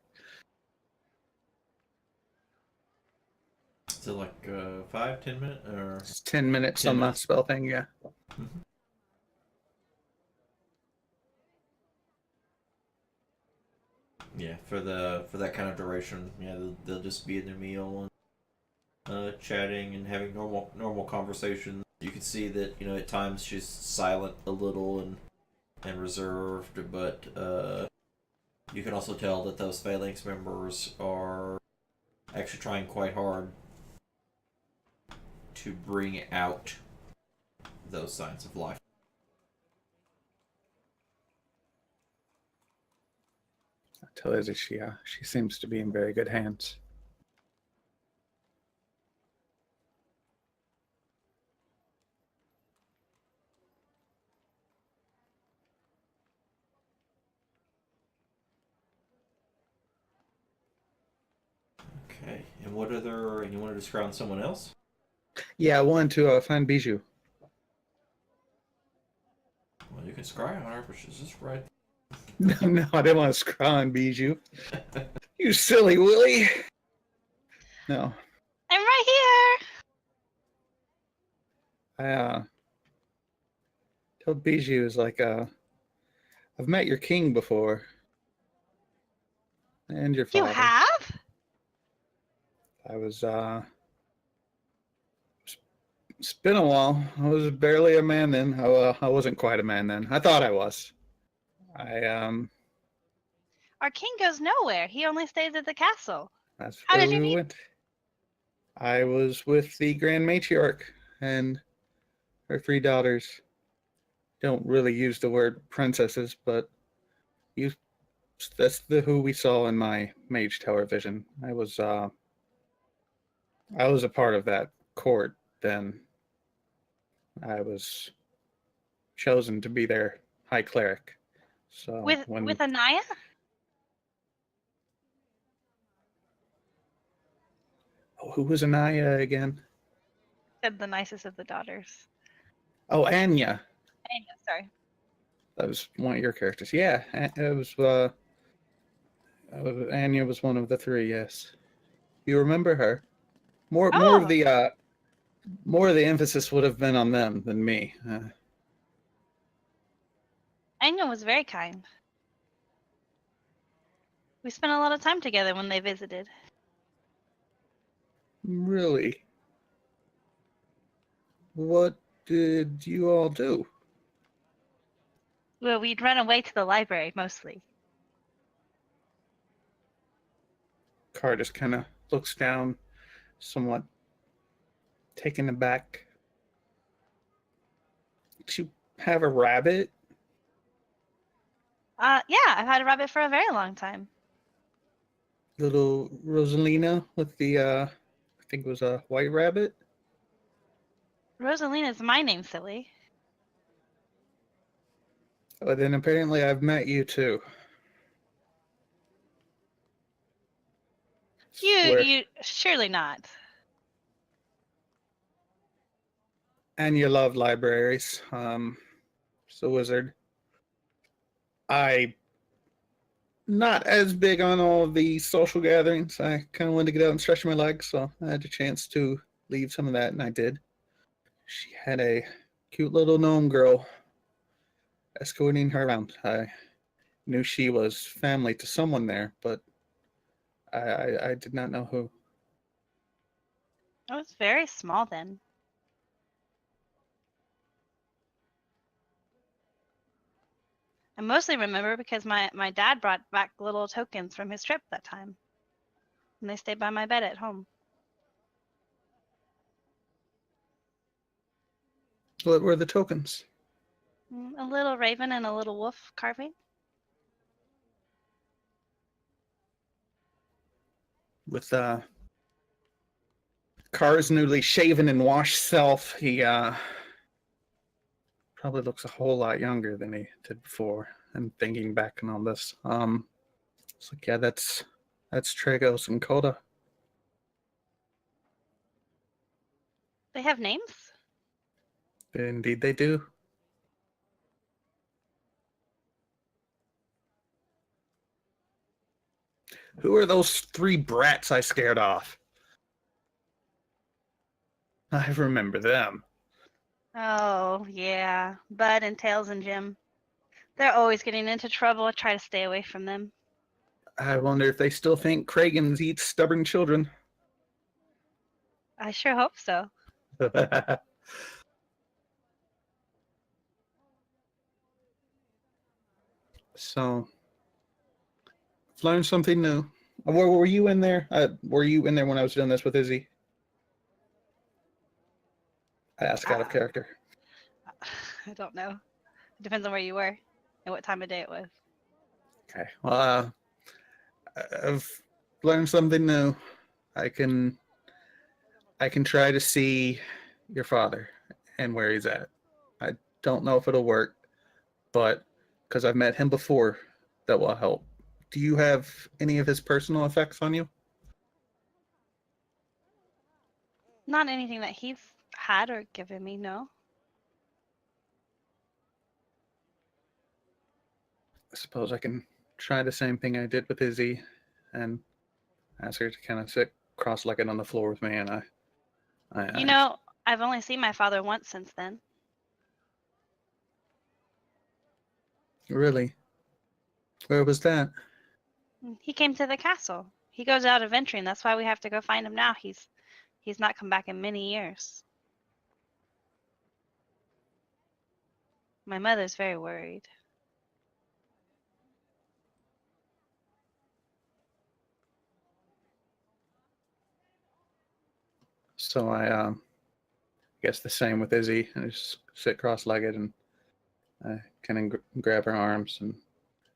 So like 5-10 minutes, or It's 10 minutes 10 on my minutes. spell thing, yeah. Mhm. Yeah, for that kind of duration, yeah, they'll just be in their meal and chatting and having normal conversations. You can see that at times she's silent a little and reserved, but you can also tell that those Phalanx members are actually trying quite hard to bring out those signs of life. I tell Izzy she seems to be in very good hands. Okay, and what other, you wanted to scrounge someone else? Yeah, I wanted to find Bijou. Well, you can scry on her, but she's just right. No, I didn't want to scrawl on Bijou. You silly Willy. No, I'm right here. I told Bijou is like, I've met your king before. And your father. You have? I was, it's been a while. I was barely a man then. I wasn't quite a man then. I thought I was. Our king goes nowhere. He only stays at the castle. That's How where did you we meet? went. I was with the Grand Matriarch and her 3 daughters. Don't really use the word princesses, but that's who we saw in my Mage Tower vision. I was a part of that court then. I was chosen to be their high cleric. So With Anaya? who was Anaya again? Said the nicest of the daughters. Oh, Anya. Anya, sorry. That was one of your characters. Yeah, it was. Anya was one of the 3. Yes, you remember her. More Oh. of the emphasis would have been on them than me. Anya was very kind. We spent a lot of time together when they visited. Really? What did you all do? Well, we'd run away to the library mostly. Carr just kind of looks down, somewhat taken aback. Did you have a rabbit? Yeah, I've had a rabbit for a very long time. Little Rosalina with the, I think it was a white rabbit? Rosalina's my name, silly. Oh, then apparently I've met you too. You surely not. And you love libraries. So wizard. I not as big on all of the social gatherings. I kind of wanted to get out and stretch my legs, so I had a chance to leave some of that, and I did. She had a cute little gnome girl escorting her around. I knew she was family to someone there, but I did not know who. I was very small then. I mostly remember because my dad brought back little tokens from his trip that time. And they stayed by my bed at home. What were the tokens? A little raven and a little wolf carving. With Carr's newly shaven and washed self, he probably looks a whole lot younger than he did before. And thinking back on all this, it's like, yeah, that's Tragos and Coda. They have names? Indeed, they do. Who are those 3 brats I scared off? I remember them. Oh, yeah. Bud and Tails and Jim. They're always getting into trouble. I try to stay away from them. I wonder if they still think Kragans eat stubborn children. I sure hope so. So, I've learned something new. Were you in there? Were you in there when I was doing this with Izzy? I asked out of Uh, character. I don't know. It depends on where you were and what time of day it was. Okay. Well, I've learned something new. I can try to see your father and where he's at. I don't know if it'll work, but because I've met him before, that will help. Do you have any of his personal effects on you? Not anything that he's had or given me, no. I suppose I can try the same thing I did with Izzy and ask her to kind of sit cross-legged on the floor with me, and I You know, I've only seen my father once since then. really. Where was that? He came to the castle. He goes out adventuring. That's why we have to go find him now. He's not come back in many years. My mother's very worried. So I guess the same with Izzy. I just sit cross-legged and I kind of grab her arms and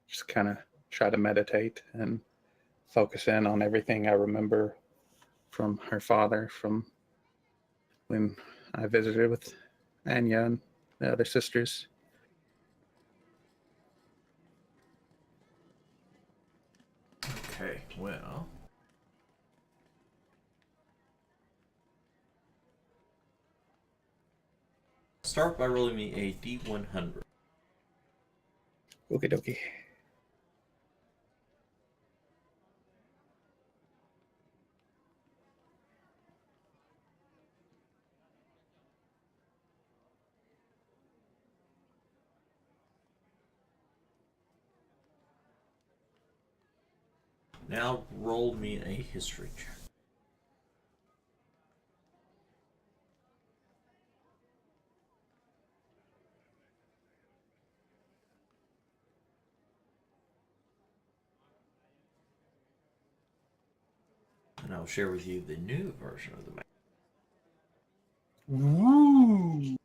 just kind of try to meditate and focus in on everything I remember from her father, from when I visited with Anya and the other sisters. Okay, well. Start by rolling me a D100. Okie dokie. Now roll me a history check. And I'll share with you the new version of the map. Woo!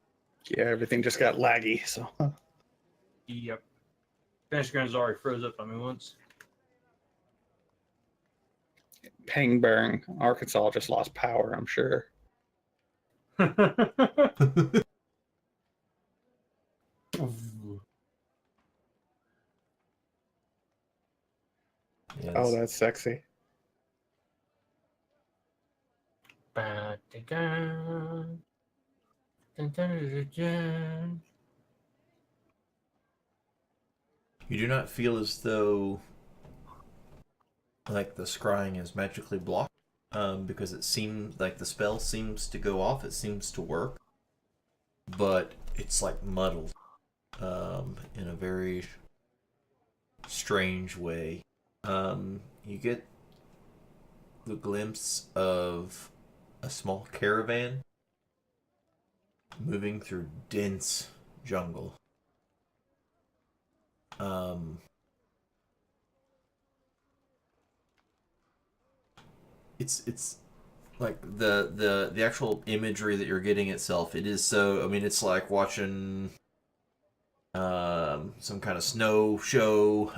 Yeah, everything just got laggy, so. Yep. Finish ground's already froze up on me once. Pangburn, Arkansas just lost power, I'm sure. Yes. Oh, that's sexy. You do not feel as though like the scrying is magically blocked, because it seems like the spell seems to go off. It seems to work, but it's like muddled in a very strange way. You get the glimpse of a small caravan moving through dense jungle. It's like the actual imagery that you're getting itself. It is so. I mean, it's like watching some kind of snow show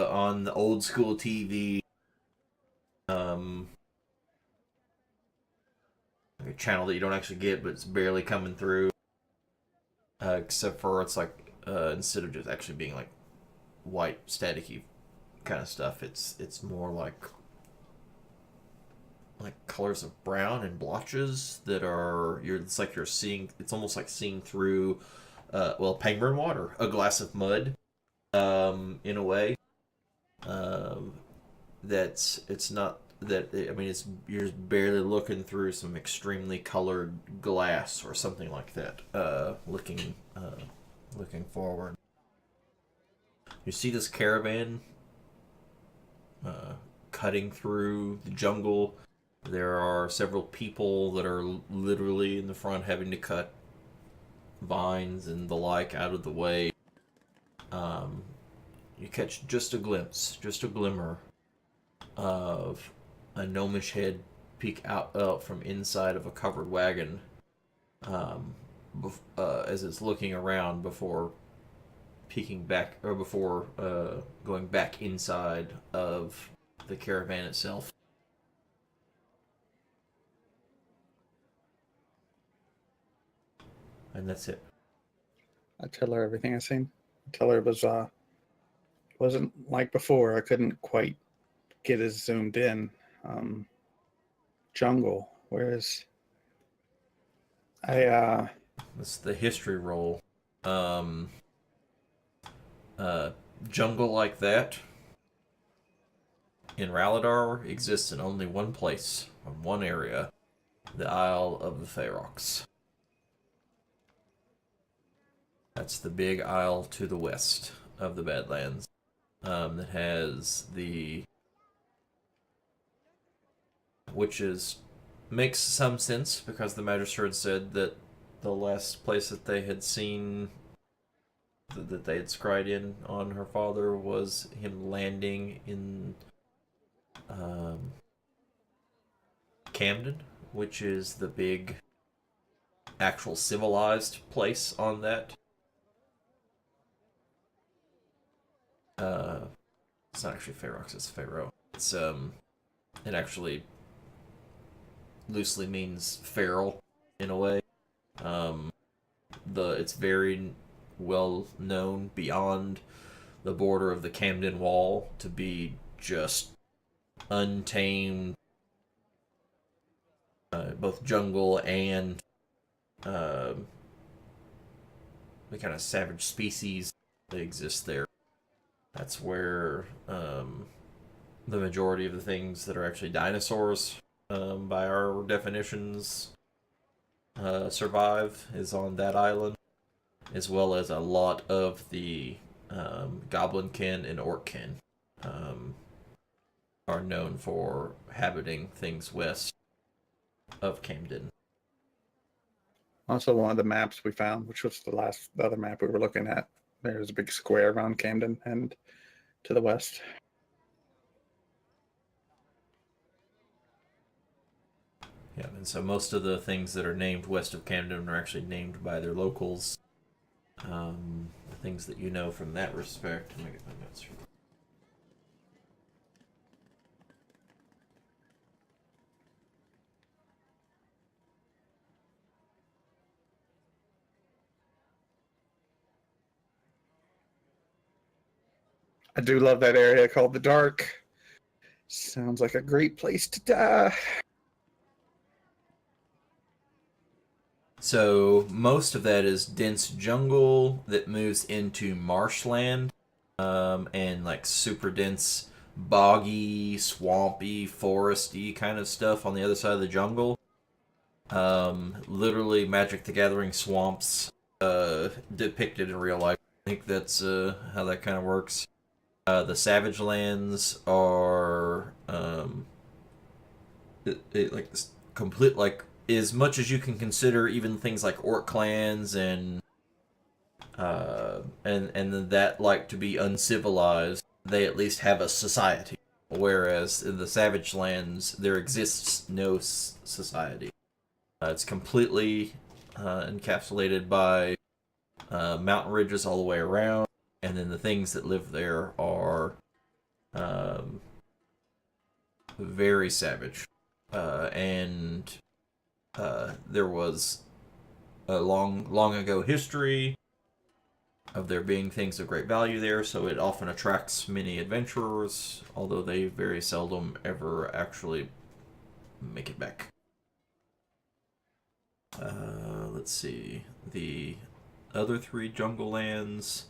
on the old school TV. Like a channel that you don't actually get, but it's barely coming through. Except for it's like instead of just actually being like white staticky kind of stuff, it's more like colors of brown and blotches that are it's like you're seeing. It's almost like seeing through Pangburn water, a glass of mud, in a way. That's it's not that I mean it's you're just barely looking through some extremely colored glass or something like that. Looking forward, you see this caravan cutting through the jungle. There are several people that are literally in the front having to cut vines and the like out of the way. You catch just a glimpse, just a glimmer of a gnomish head peek out from inside of a covered wagon, as it's looking around before peeking back, or before going back inside of the caravan itself. And that's it. I tell her everything I seen. I tell her it was wasn't like before. I couldn't quite get as zoomed in. Jungle. Whereas That's the history roll. Jungle like that in Ralidar exists in only one place, in one area, the Isle of the Ferox. That's the big isle to the west of the Badlands, that has which makes some sense because the magistrate said that the last place that they had seen that they had scried in on her father was him landing in Camden, which is the big actual civilized place on that. It's not actually Ferox, it's Pharaoh. It actually loosely means feral in a way. It's very well known beyond the border of the Camden Wall to be just untamed, both jungle and the kind of savage species that exist there. That's where the majority of the things that are actually dinosaurs, by our definitions, survive, is on that island, as well as a lot of the goblinkin and orckin are known for habiting things west of Camden. also one of the maps we found, which was the other map we were looking at, there's a big square around Camden and to the west. Yeah, and so most of the things that are named west of Camden are actually named by their locals. The things that you know from that respect. Let me get my notes here. I do love that area called the Dark. Sounds like a great place to die. So most of that is dense jungle that moves into marshland, and like super dense, boggy, swampy, foresty kind of stuff on the other side of the jungle. Literally Magic the Gathering swamps, depicted in real life. I think that's how that kind of works. The Savage Lands are like complete, like, as much as you can consider even things like orc clans and that like to be uncivilized, they at least have a society. Whereas in the Savage Lands, there exists no society. It's completely encapsulated by mountain ridges all the way around, and then the things that live there are very savage. There was a long ago history of there being things of great value there, so it often attracts many adventurers, although they very seldom ever actually make it back. Let's see. The other three jungle lands,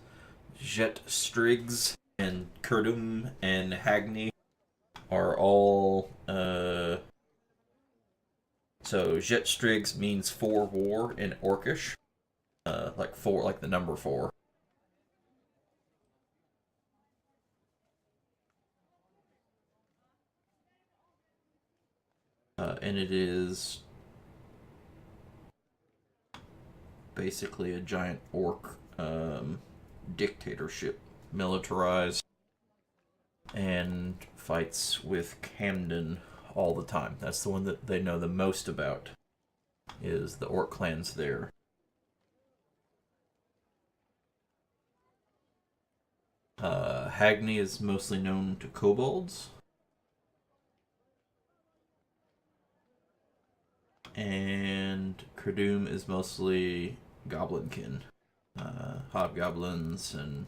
Jet Striggs and Kurdum and Hagney, are all so Jet Striggs means 4 war in Orcish, like 4, like the number 4. And it is basically a giant orc dictatorship, militarized, and fights with Camden all the time. That's the one that they know the most about, is the orc clans there. Hagney is mostly known to kobolds. And Kerdum is mostly goblinkin. Hobgoblins and,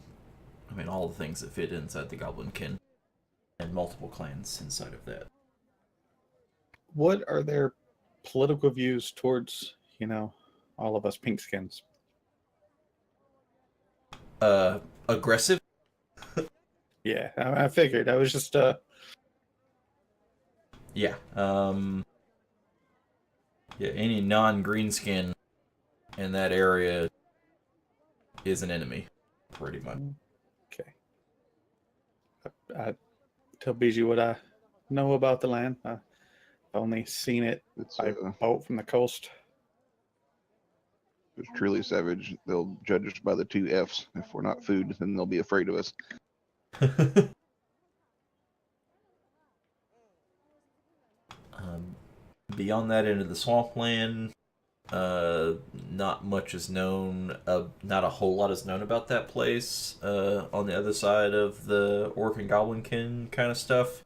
I mean, all the things that fit inside the goblinkin. And multiple clans inside of that. What are their political views towards, all of us pinkskins? Aggressive? Yeah, I figured. I was just Yeah. Yeah, any non-greenskin in that area is an enemy, pretty much. okay. I tell Bijou what I know about the land. I've only seen it It's, by boat from the coast. it's truly savage. They'll judge us by the 2 Fs. If we're not food, then they'll be afraid of us. Beyond that, into the swampland, not much is known. Not a whole lot is known about that place. On the other side of the orc and goblinkin kind of stuff,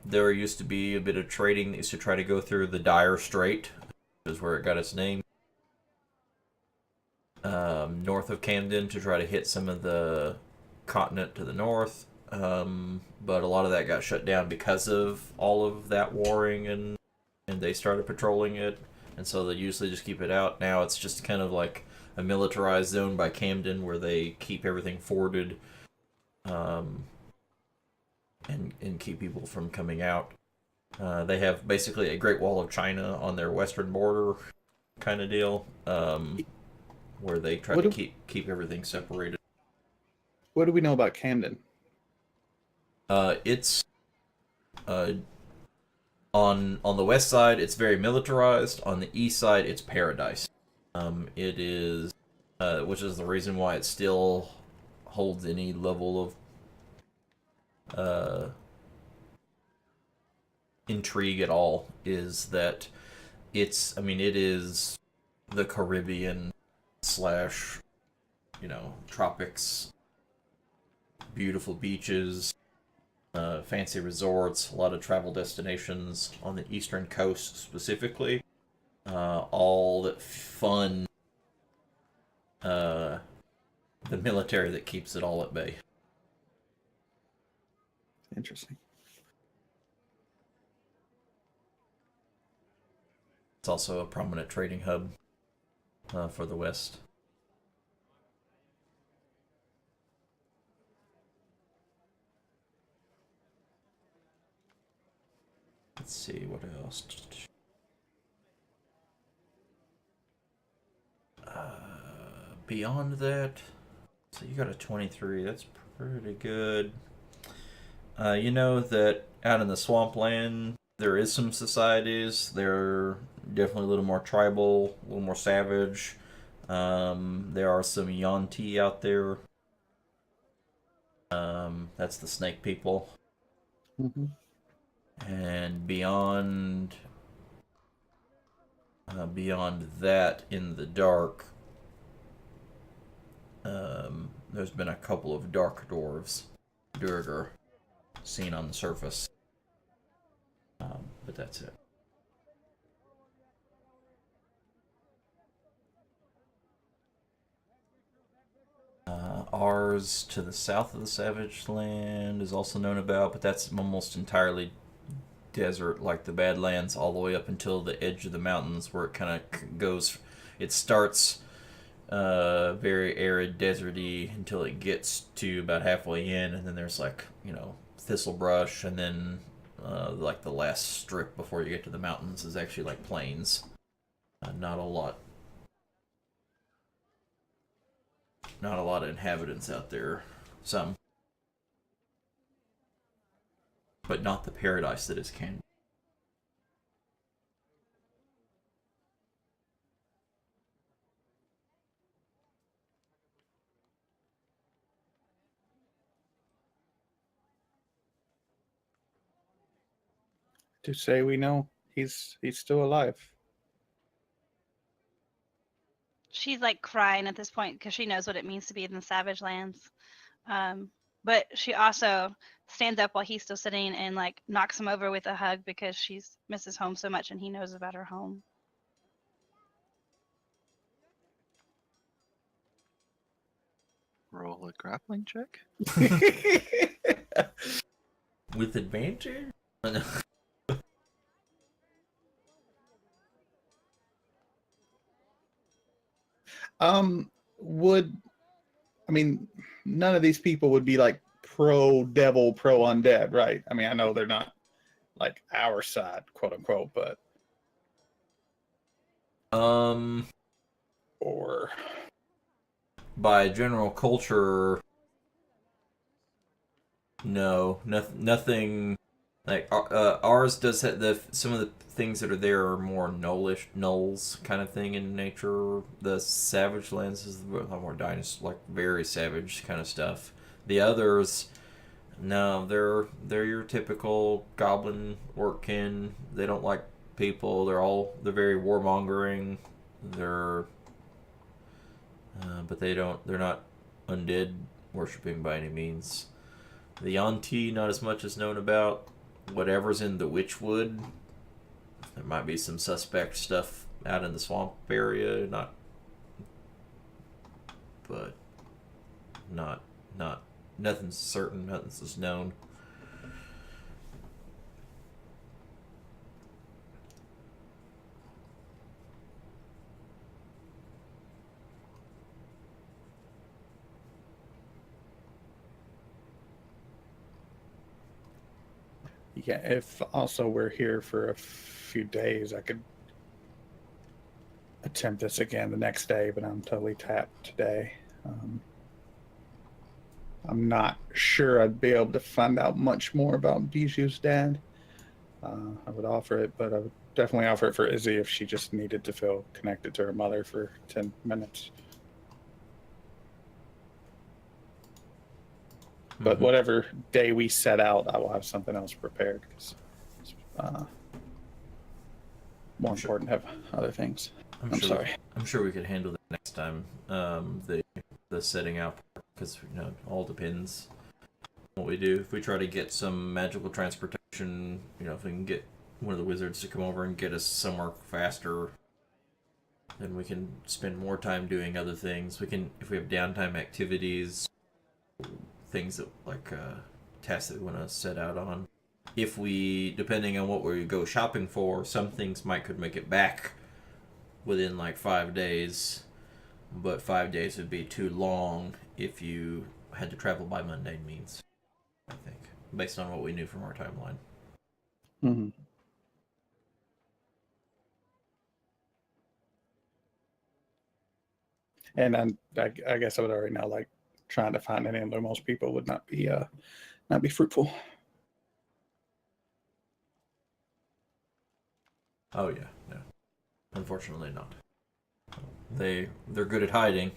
there used to be a bit of trading that used to try to go through the Dire Strait, which is where it got its name. North of Camden to try to hit some of the continent to the north. But a lot of that got shut down because of all of that warring, and they started patrolling it, and so they usually just keep it out. Now it's just kind of like a militarized zone by Camden where they keep everything forwarded, and keep people from coming out. They have basically a Great Wall of China on their western border kind of deal, where they try to keep everything separated. What do we know about Camden? It's on the west side, it's very militarized. On the east side, it's paradise. It is, which is the reason why it still holds any level of intrigue at all. Is that it is the Caribbean slash, tropics, beautiful beaches. Fancy resorts, a lot of travel destinations on the eastern coast specifically. All that fun, the military that keeps it all at bay. Interesting. It's also a prominent trading hub for the West. Let's see, what else? Beyond that, so you got a 23. That's pretty good. You know that out in the swampland, there is some societies. They're definitely a little more tribal, a little more savage. There are some Yonti out there. That's the snake people. Mm-hmm. And beyond that, in the dark, there's been a couple of dark dwarves, Durgar, seen on the surface. But that's it. Ours to the south of the Savage Land is also known about, but that's almost entirely desert, like the Badlands, all the way up until the edge of the mountains, where it kind of goes. It starts very arid, deserty until it gets to about halfway in, and then there's thistle brush, and then like the last strip before you get to the mountains is actually like plains. Not a lot of inhabitants out there. Some, but not the paradise that is Canada. to say we know he's still alive. She's like crying at this point because she knows what it means to be in the Savage Lands. But she also stands up while he's still sitting and like knocks him over with a hug because she's misses home so much and he knows about her home. Roll a grappling check. With advantage? Would I mean none of these people would be like pro devil, pro undead, right? I mean, I know they're not like our side, quote unquote, but or by general culture, no, nothing. Like ours does have some of the things that are there are more nulls kind of thing in nature. The Savage Lands is a lot more dinosaur, like very savage kind of stuff. The others, no, they're your typical goblin orckin. They don't like people. They're very warmongering. But they're not undead worshipping by any means. The Yanti, not as much is known about. Whatever's in the Witchwood, there might be some suspect stuff out in the swamp area, but nothing's certain, nothing's known. yeah, if also we're here for a few days, I could attempt this again the next day, but I'm totally tapped today. I'm not sure I'd be able to find out much more about Bijou's dad. I would offer it, but I would definitely offer it for Izzy if she just needed to feel connected to her mother for 10 minutes. But whatever day we set out, I will have something else prepared because it's more important to have other things. I'm sorry. I'm sure we could handle that next time. The setting out, because it all depends on what we do. If we try to get some magical transportation, if we can get one of the wizards to come over and get us somewhere faster, then we can spend more time doing other things. We can, if we have downtime activities, things that like tasks that we want to set out on. If we, depending on what we go shopping for, some things could make it back within like 5 days, but 5 days would be too long if you had to travel by mundane means, I think, based on what we knew from our timeline. Mm-hmm. And I guess I would already know, like, trying to find any of Lumos people would not be fruitful. Oh yeah, no. Unfortunately not. They're good at hiding,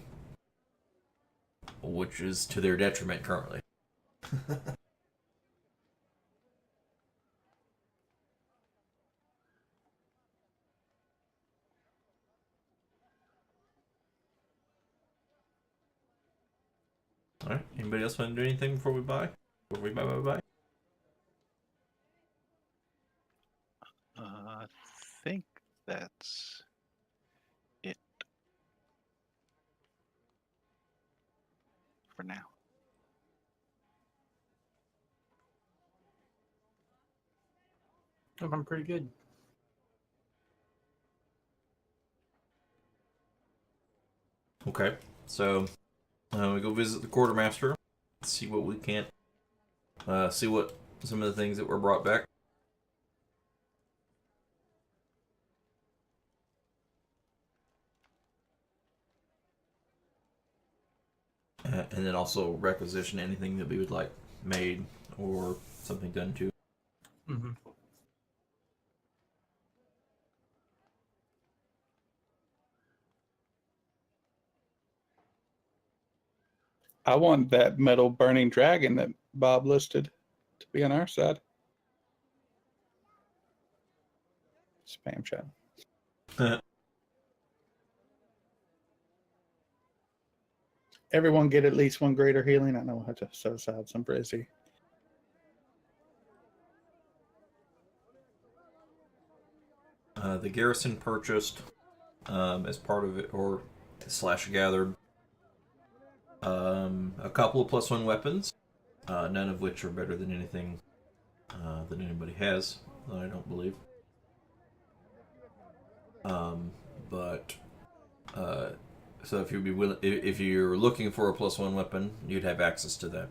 which is to their detriment currently. Alright, anybody else want to do anything before we buy? Before we buy? I think that's it for now. I'm pretty good. Okay, so we go visit the quartermaster, see what we can't, see what some of the things that were brought back. And then also requisition anything that we would like made or something done to. Mm-hmm. I want that metal burning dragon that Bob listed to be on our side. Spam chat. Everyone get at least one greater healing. I know we'll have to set aside some for Izzy. The garrison purchased as part of it, or slash gathered, a couple of +1 weapons, none of which are better than anything that anybody has, I don't believe. But so if you'd be willing, if you're looking for a +1 weapon, you'd have access to that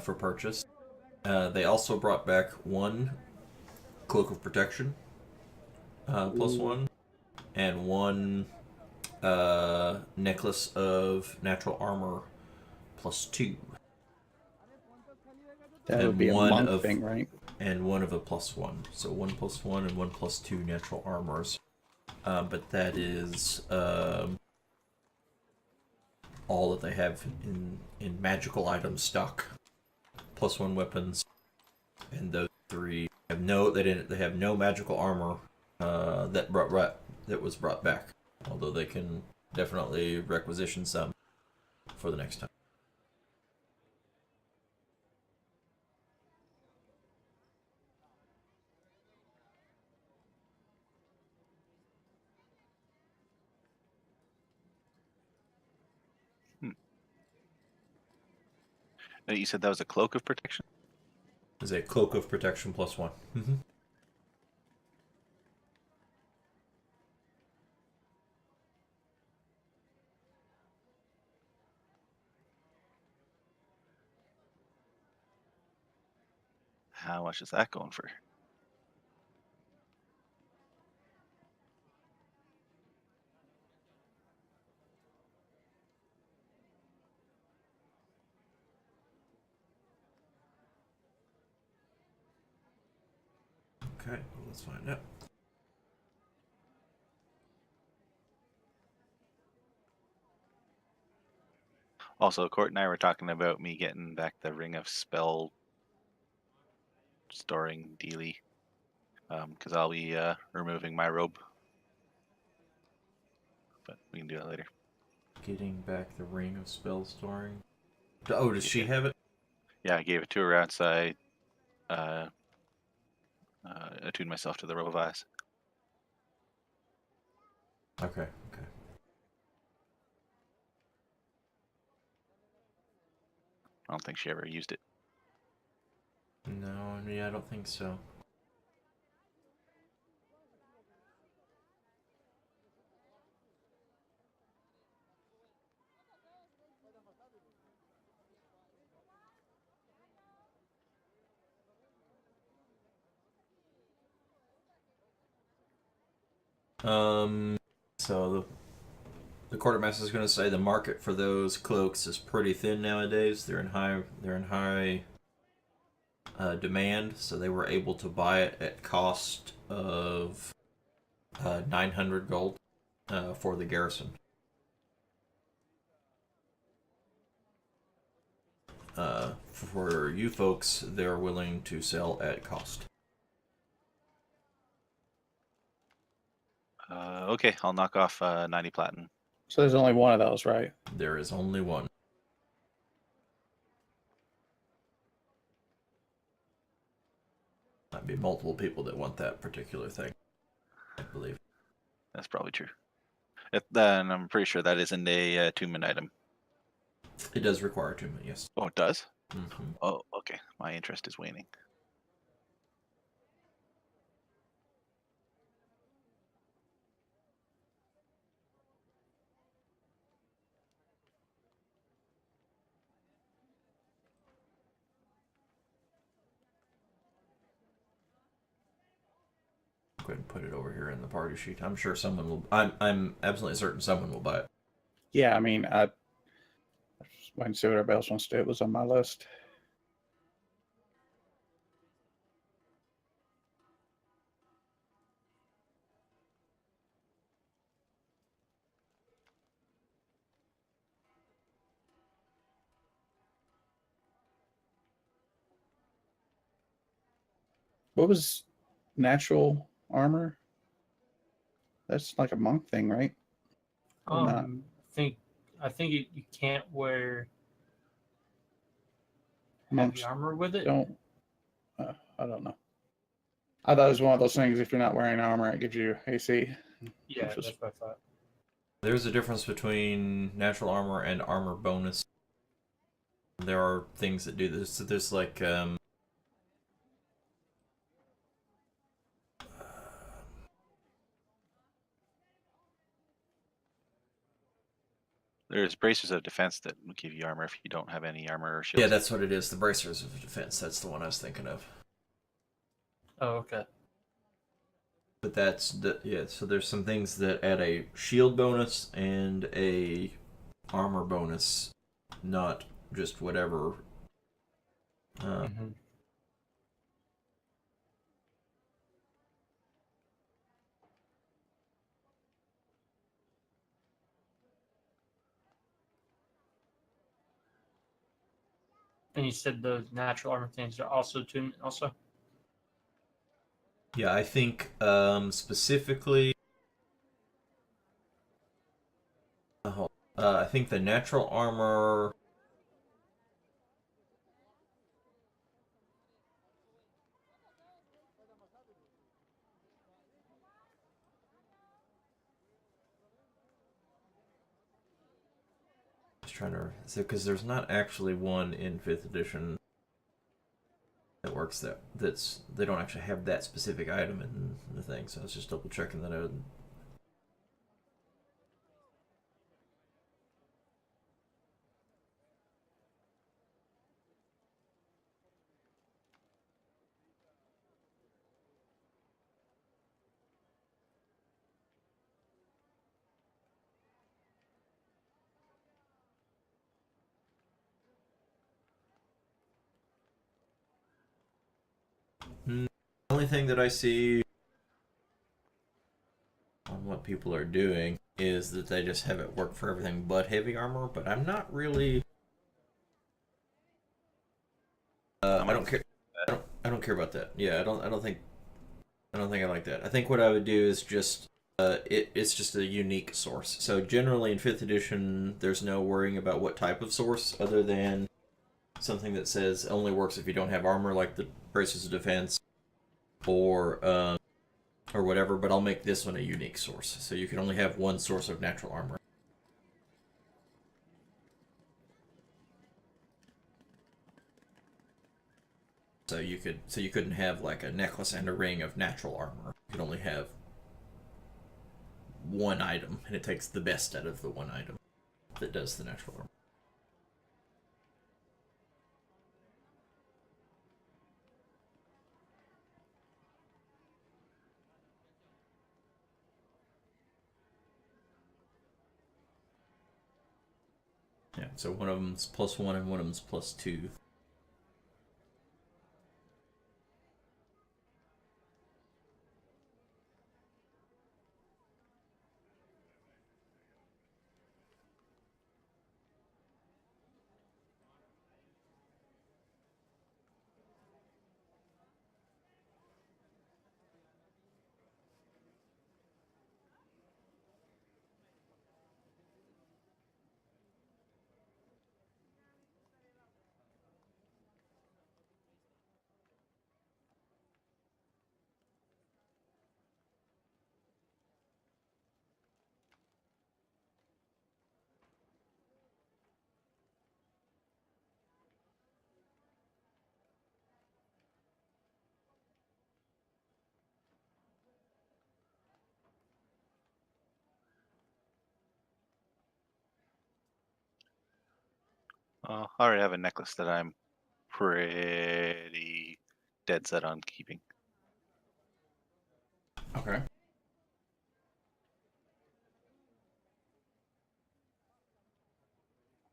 for purchase. They also brought back one cloak of protection +1, and one necklace of natural armor +2. That And would be a one monk of- thing, right? And one of a +1. So 1 +1 and 1 +2 natural armors. But that is all that they have in magical item stock. +1 weapons, and those 3 have they have no magical armor that was brought back. Although they can definitely requisition some for the next time. You said that was a cloak of protection? Is a cloak of protection +1. Mm-hmm. How much is that going for? Okay, well, let's find out. Also, Court and I were talking about me getting back the Ring of Spell storing dealy. Because I'll be removing my robe. But we can do that later. Getting back the ring of spell storing. Oh, does she have it? Yeah, I gave it to her outside. Attuned myself to the robe of eyes. Okay. I don't think she ever used it. No, yeah, I don't think so. So the quartermaster is going to say the market for those cloaks is pretty thin nowadays. They're in high demand, so they were able to buy it at cost of 900 gold for the garrison. For you folks, they're willing to sell at cost. Okay, I'll knock off 90 platinum. So there's only one of those, right? There is only one. Might be multiple people that want that particular thing, I believe. That's probably true. Then I'm pretty sure that isn't a attunement item. It does require attunement, yes. Oh, it does? Mm-hmm. Oh, okay. My interest is waning. Go ahead and put it over here in the party sheet. I'm sure someone will. I'm absolutely certain someone will buy it. Yeah, I mean, I just wait and see what everybody else wants to do. It was on my list. What was natural armor? That's like a monk thing, right? Or not? I think you can't wear Monks heavy armor with it. don't. I don't know. I thought it was one of those things. If you're not wearing armor, it gives you AC. Yeah, Which was- that's what I thought. There's a difference between natural armor and armor bonus. There are things that do this. So there's like There's bracers of defense that will give you armor if you don't have any armor or shields. yeah, that's what it is. The bracers of defense. That's the one I was thinking of. Oh, okay. But that's yeah. So there's some things that add a shield bonus and a armor bonus, not just whatever. Mhm. And you said those natural armor things are also tuned also? Yeah, I think specifically. I think the natural armor. I was trying to, because there's not actually one in 5th edition that works that's they don't actually have that specific item in the thing. So I was just double checking that out. The only thing that I see on what people are doing is that they just have it work for everything but heavy armor, but I'm not really. I don't care. I don't care about that. Yeah, I don't think. I don't think I like that. I think what I would do is just. It's just a unique source. So generally in 5th edition, there's no worrying about what type of source, other than something that says only works if you don't have armor, like the braces of defense, or whatever. But I'll make this one a unique source, so you can only have one source of natural armor. So you couldn't have like a necklace and a ring of natural armor. You could only have one item, and it takes the best out of the one item that does the natural armor. Yeah, so one of them's +1 and one of them's +2. I already have a necklace that I'm pretty dead set on keeping. Okay.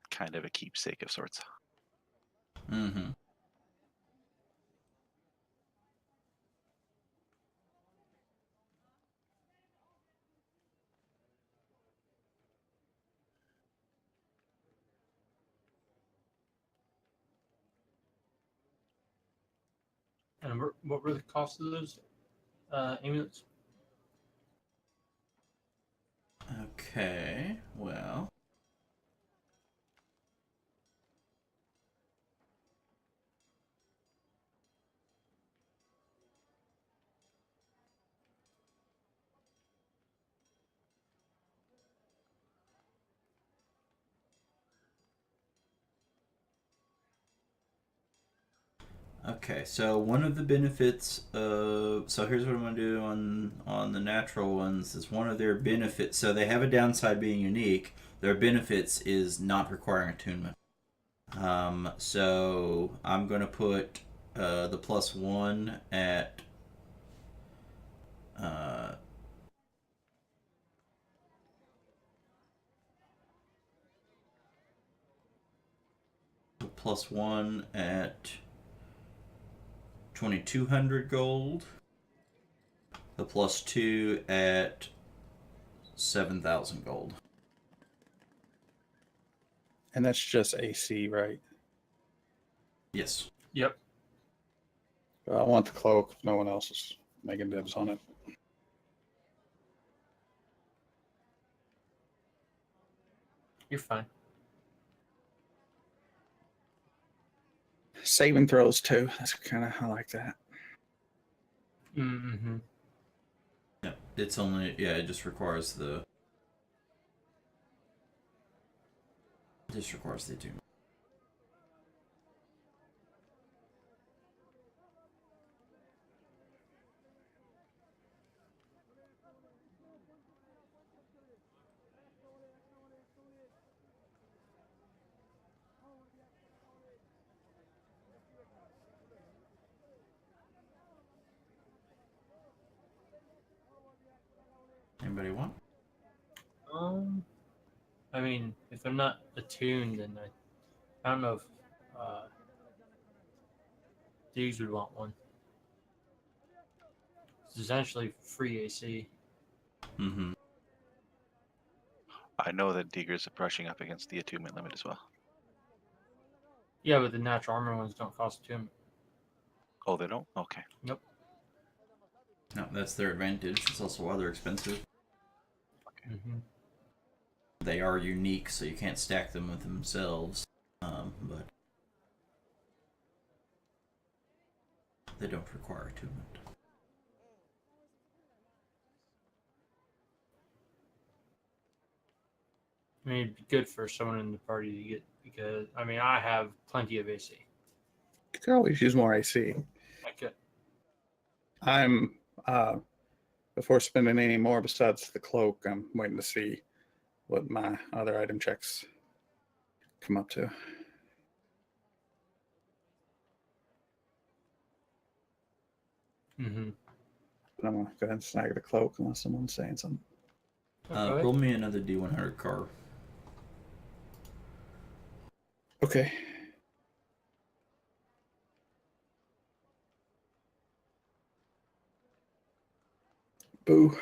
Kind of a keepsake of sorts. Mm-hmm. And what were the costs of those? Amulets. Okay, well. Okay, so one of the benefits of so here's what I'm gonna do on the natural ones is one of their benefits. So they have a downside being unique. Their benefits is not requiring attunement. So I'm gonna put the +1 at the +1 at 2,200 gold. The +2 at 7,000 gold. And that's just AC, right? Yes. Yep. I want the cloak if no one else is making dibs on it. You're fine. Saving throws too. That's kind of, I like that. Mm-hmm. Yeah, it's only it just requires the attunement. Anybody want? I mean, if I'm not attuned, then I don't know if these would want one. It's essentially free AC. Mm-hmm. I know that Diggers are brushing up against the attunement limit as well. Yeah, but the natural armor ones don't cost attunement. Oh, they don't? Okay. Nope. No, that's their advantage. It's also why they're expensive. Mm-hmm. They are unique, so you can't stack them with themselves. But they don't require attunement. I mean, it'd be good for someone in the party to get, because I mean, I have plenty of AC. You could always use more AC. I could. I'm before spending any more besides the cloak, I'm waiting to see what my other item checks come up to. Mm-hmm. But I'm gonna go ahead and snag the cloak unless someone's saying something. Okay. Roll me another D100 card. Okay. Boo.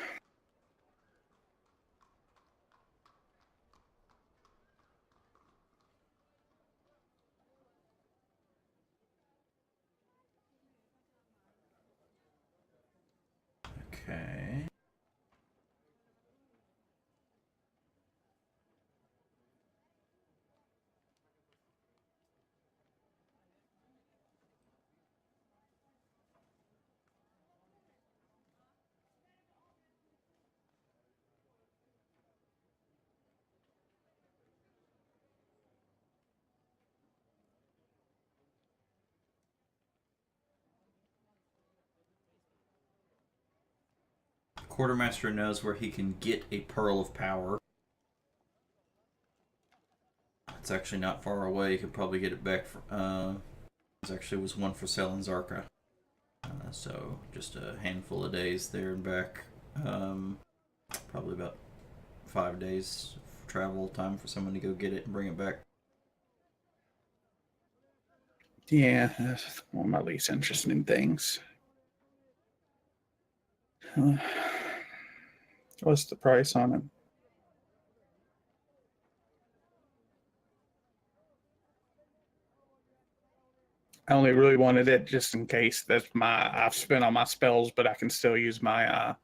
Okay. Quartermaster knows where he can get a Pearl of Power. It's actually not far away. You could probably get it back. There actually was one for Syrinscape. So just a handful of days there and back. Probably about 5 days of travel time for someone to go get it and bring it back. Yeah, that's one of my least interesting things. What's the price on it? I only really wanted it just in case I've spent all my spells, but I can still use my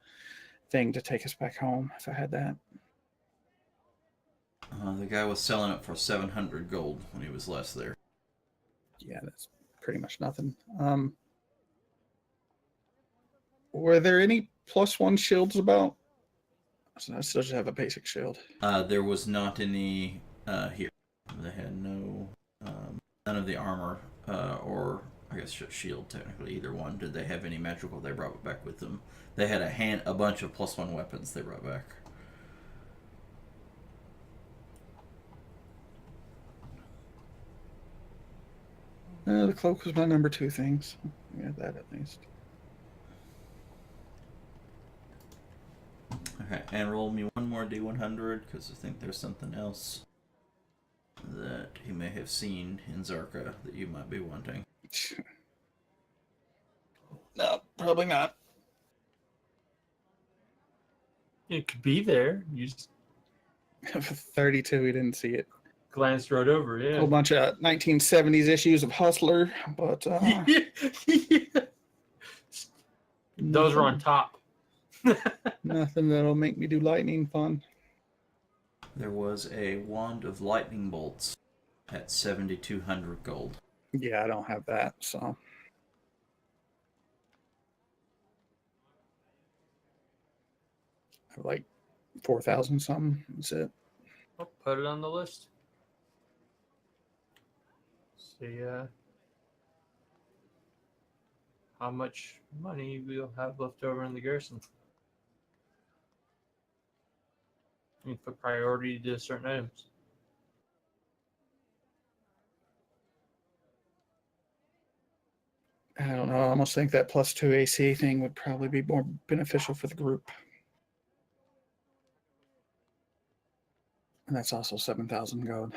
thing to take us back home if I had that. The guy was selling it for 700 gold when he was last there. Yeah, that's pretty much nothing. Were there any +1 shields about? So I still just have a basic shield. There was not any here. They had no, none of the armor or I guess shield technically. Either one. Did they have any magical? They brought it back with them. They had a bunch of +1 weapons they brought back. The cloak was my number 2 thing, so we had that at least. Okay, and roll me one more D100 because I think there's something else that he may have seen in Zarka that you might be wanting. No, probably not. It could be there. You just 32, we didn't see it. glanced right over. A Yeah. whole bunch of 1970s issues of Hustler, but Those are on top. nothing that'll make me do lightning fun. There was a wand of lightning bolts at 7,200 gold. Yeah, I don't have that, so. I have like 4,000 something. That's it. I'll put it on the list. See how much money we'll have left over in the garrison. You put priority to certain items. I don't know. I almost think that +2 AC thing would probably be more beneficial for the group. And that's also 7,000 gold.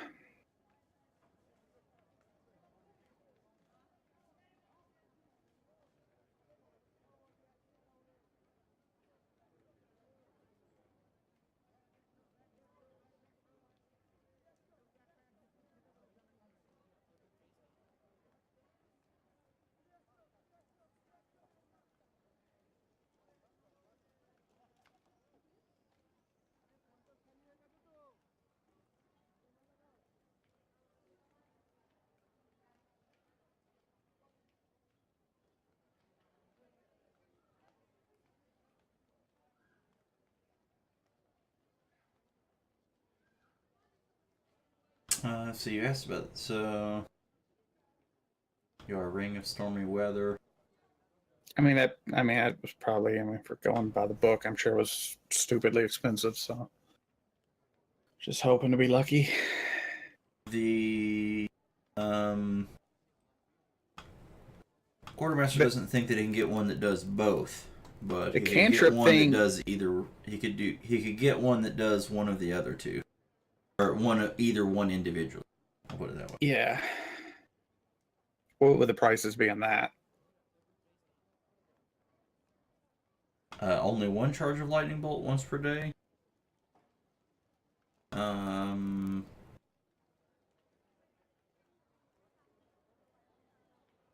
So you asked about your ring of stormy weather. I mean, that was probably, if we're going by the book, I'm sure it was stupidly expensive, so just hoping to be lucky. The Quartermaster doesn't think that he can get one that does both, but The he could cantrip get one thing- that does either. He could get one that does one of the other two, or either one individual. I'll put it that way. Yeah. What would the prices be on that? Only one charge of lightning bolt once per day.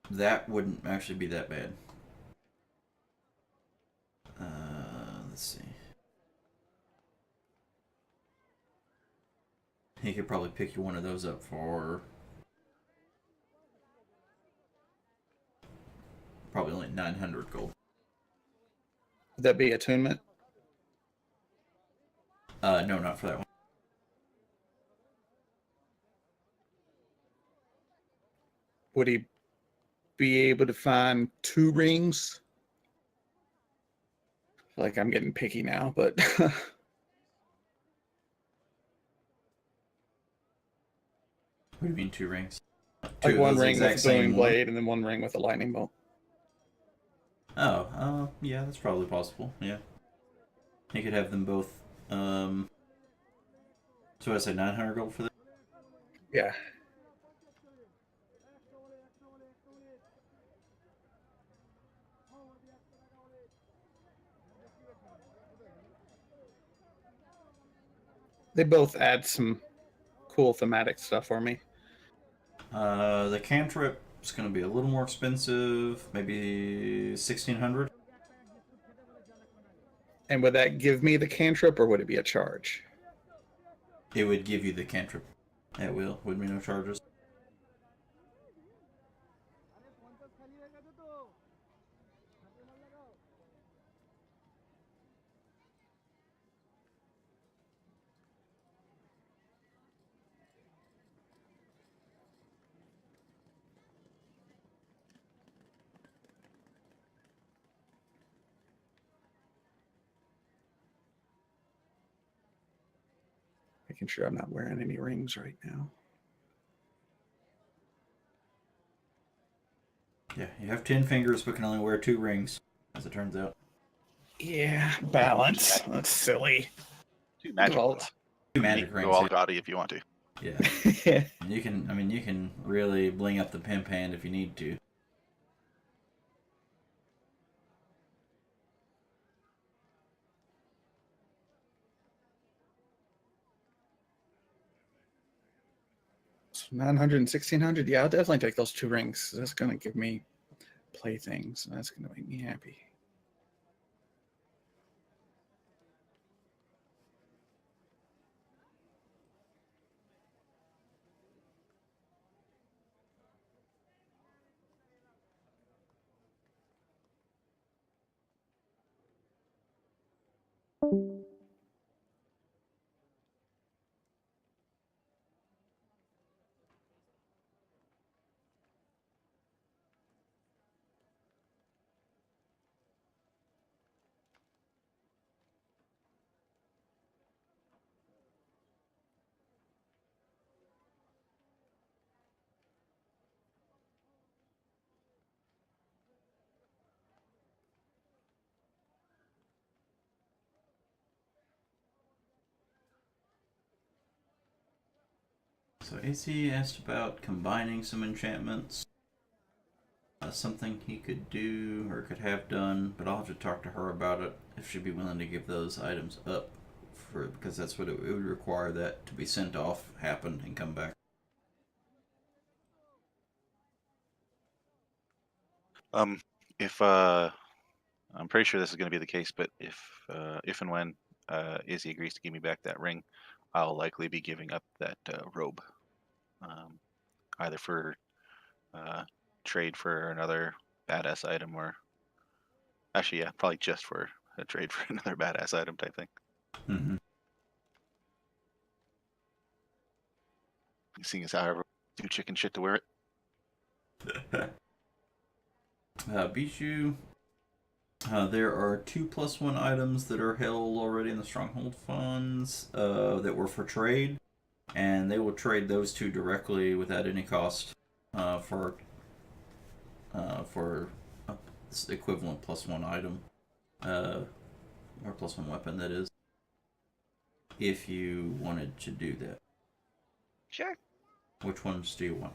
That wouldn't actually be that bad. Let's see. He could probably pick you one of those up for probably only 900 gold. Would that be attunement? No, not for that one. Would he be able to find 2 rings? I feel like I'm getting picky now, but What do you mean 2 rings? like of one those ring with a exact same booming one? blade and then one ring with a lightning bolt. Oh, yeah, that's probably possible. Yeah, he could have them both. So I said 900 gold for that. Yeah. They both add some cool thematic stuff for me. The cantrip It's going to be a little more expensive, maybe 1,600. And would that give me the cantrip, or would it be a charge? It would give you the cantrip. It will. Would be no charges. Making sure I'm not wearing any rings right now. Yeah, you have 10 fingers, but can only wear 2 rings, as it turns out. Yeah, balance. That's silly. 2 magic Well, ones. 2 You magic can rings. go all Yeah. gaudy if you want to. Yeah. You can. I mean, you can really bling up the pimp hand if you need to. So 900 and 1,600. Yeah, I'll definitely take those 2 rings. That's going to give me playthings. That's going to make me happy. So AC asked about combining some enchantments. Something he could do or could have done, but I'll have to talk to her about it if she'd be willing to give those items up for because that's what it would require that to be sent off, happen, and come back. If I'm pretty sure this is going to be the case, but if and when Izzy agrees to give me back that ring, I'll likely be giving up that robe, either for trade for another badass item, or actually, yeah, probably just for a trade for another badass item type thing. Mm-hmm. Seeing as how I do chicken shit to wear it. Bijou. There are 2 +1 items that are held already in the Stronghold funds that were for trade, and they will trade those 2 directly without any cost for a equivalent +1 item or +1 weapon, that is, if you wanted to do that. Sure. Which ones do you want?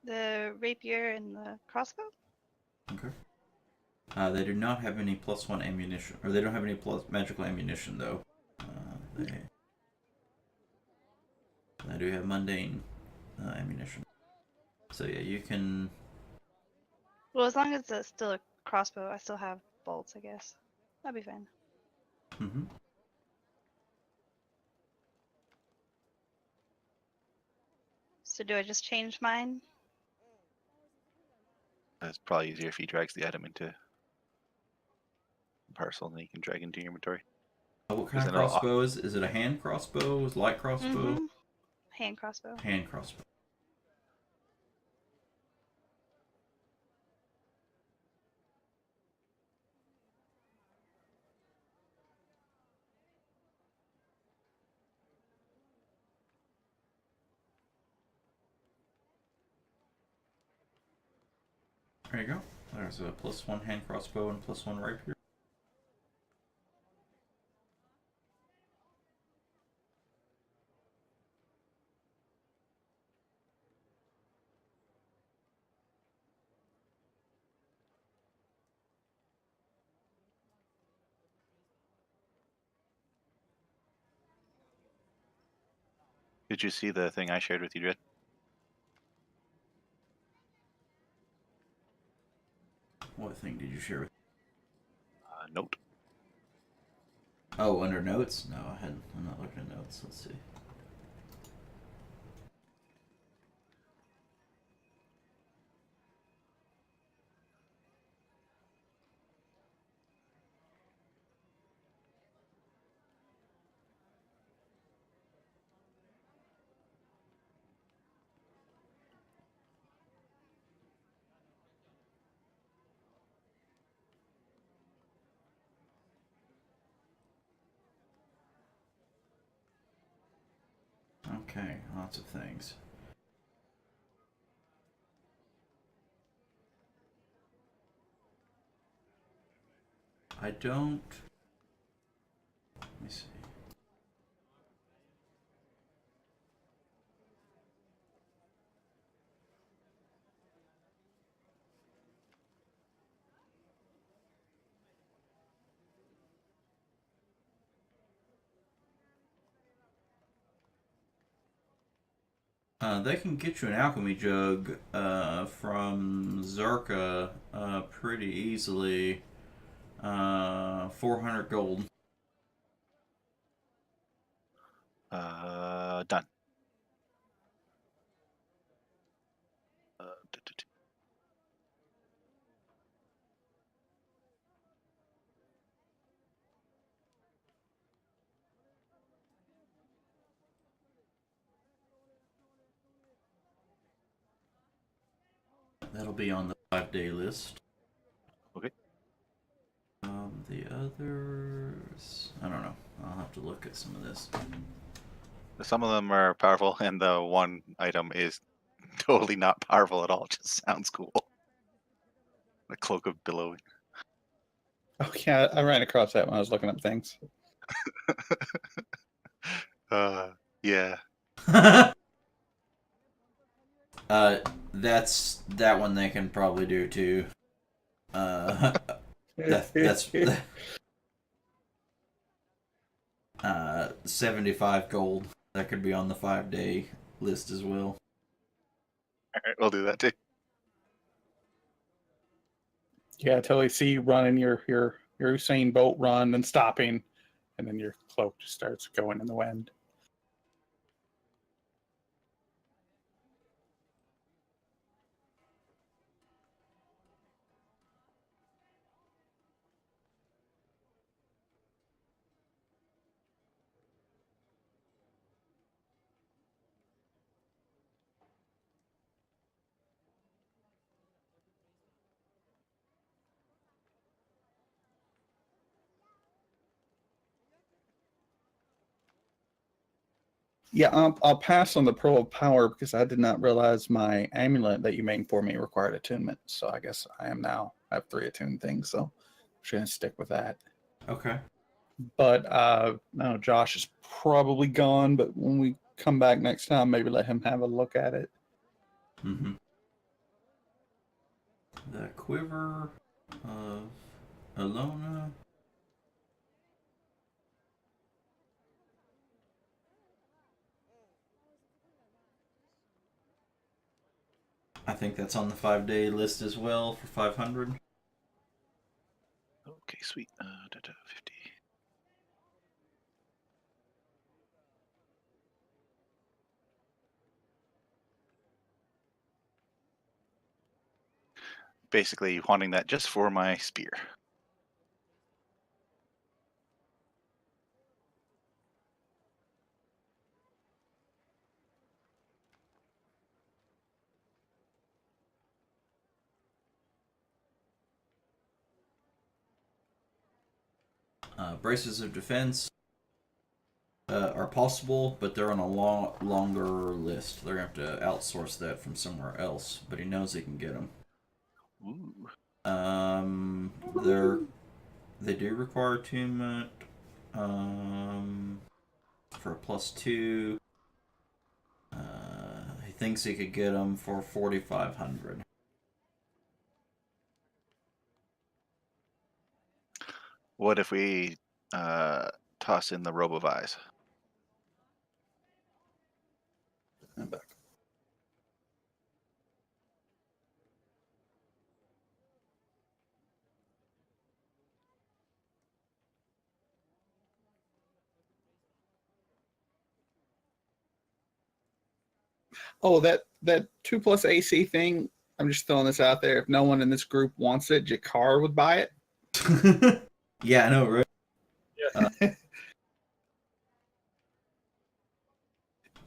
The rapier and the crossbow? Okay. They do not have any +1 ammunition, or they don't have any magical ammunition though. They do have mundane ammunition. So yeah, you can. Well, as long as it's still a crossbow, I still have bolts, I guess. That'd be fine. Mm-hmm. So do I just change mine? It's probably easier if he drags the item into a parcel, and then you can drag into your inventory. What kind of Isn't it all- crossbow is? Is it a hand crossbow? Is it light crossbow? Mm-hmm. Hand crossbow. Hand crossbow. There you go. There's a +1 hand crossbow and +1 rapier. Did you see the thing I shared with you, Dred? What thing did you share with? Note. Oh, under notes? No, I hadn't. I'm not looking at notes. Let's see. Okay, lots of things. I don't. Let me see. They can get you an alchemy jug from Zarka pretty easily. 400 gold. Done. Du- du- du. That'll be on the 5-day list. Okay. The others, I don't know. I'll have to look at some of this. Some of them are powerful, and the one item is totally not powerful at all. It just sounds cool. The cloak of billowing. Oh yeah, I ran across that when I was looking up things. Yeah. That's that one they can probably do too. That's 75 gold. That could be on the 5-day list as well. All right, we'll do that too. Yeah, I totally see you running your Usain Bolt run and stopping, and then your cloak just starts going in the wind. Yeah, I'll pass on the Pearl of Power because I did not realize my amulet that you made for me required attunement. So I guess I have 3 attuned things, so I'm just gonna stick with that. Okay. But no, Josh is probably gone. But when we come back next time, maybe let him have a look at it. Mm-hmm. The Quiver of Alona. I think that's on the 5-day list as well for 500. Okay, sweet. 50. Basically, wanting that just for my spear. Braces of defense are possible, but they're on a longer list. They're going to have to outsource that from somewhere else, but he knows he can get them. Ooh. They do require attunement for a +2. He thinks he could get them for 4,500. What if we toss in the robe of eyes? I'm back. Oh, that 2+ AC thing. I'm just throwing this out there. If no one in this group wants it, Jakar would buy it. Yeah, I know, right?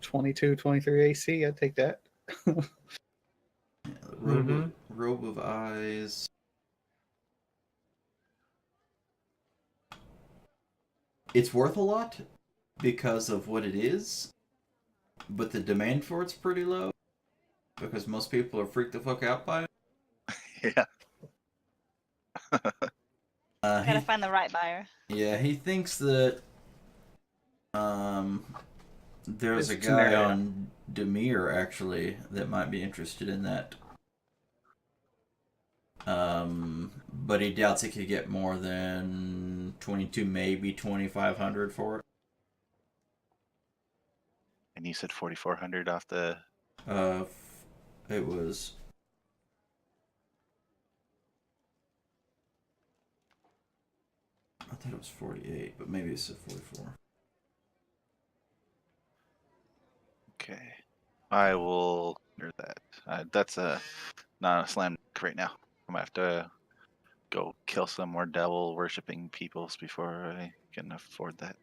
22, 23 AC. I'd take that. Robe of Eyes. It's worth a lot because of what it is, but the demand for it's pretty low because most people are freaked the fuck out by it. Yeah. Gotta find the right buyer. Yeah, he thinks that there's a It's guy an area. on Demir actually that might be interested in that. But he doubts he could get more than 22, maybe 2,500 for it. And you said 4,400 off the. It was. I thought it was 48, but maybe it said 44. Okay. I will hear that. That's not a slam dunk right now. I'm gonna have to go kill some more devil worshipping peoples before I can afford that.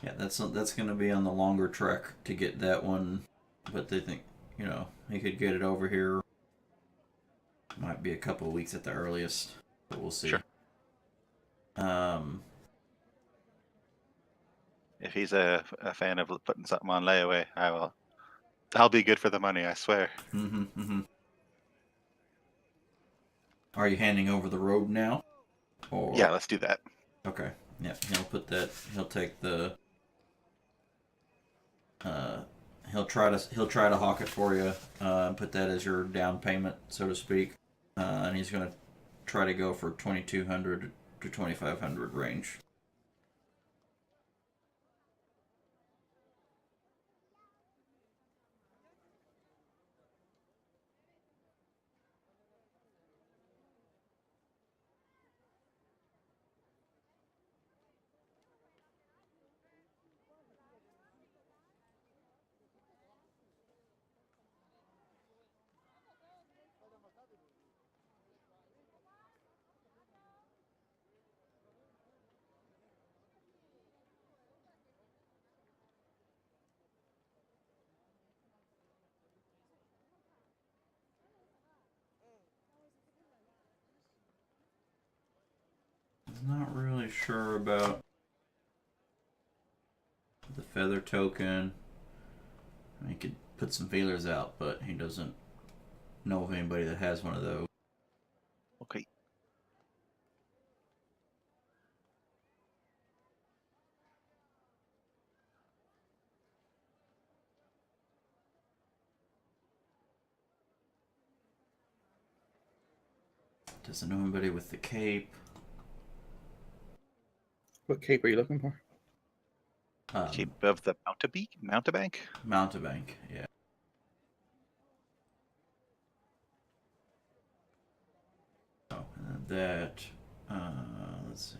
Yeah, that's going to be on the longer trek to get that one, but they think he could get it over here. Might be a couple of weeks at the earliest, but we'll see. Sure. If he's a fan of putting something on layaway, I'll be good for the money, I swear. Are you handing over the robe now? Or... Yeah, let's do that. Okay. Yeah, he'll put that. He'll take the. He'll try to hawk it for you. Put that as your down payment, so to speak. And he's gonna try to go for 2,200 to 2,500 range. Not really sure about the feather token. He could put some feelers out, but he doesn't know of anybody that has one of those. Okay. Doesn't know anybody with the cape. What cape are you looking for? Keep of the Mountebank? Mountebank, yeah. Oh, and that, let's see.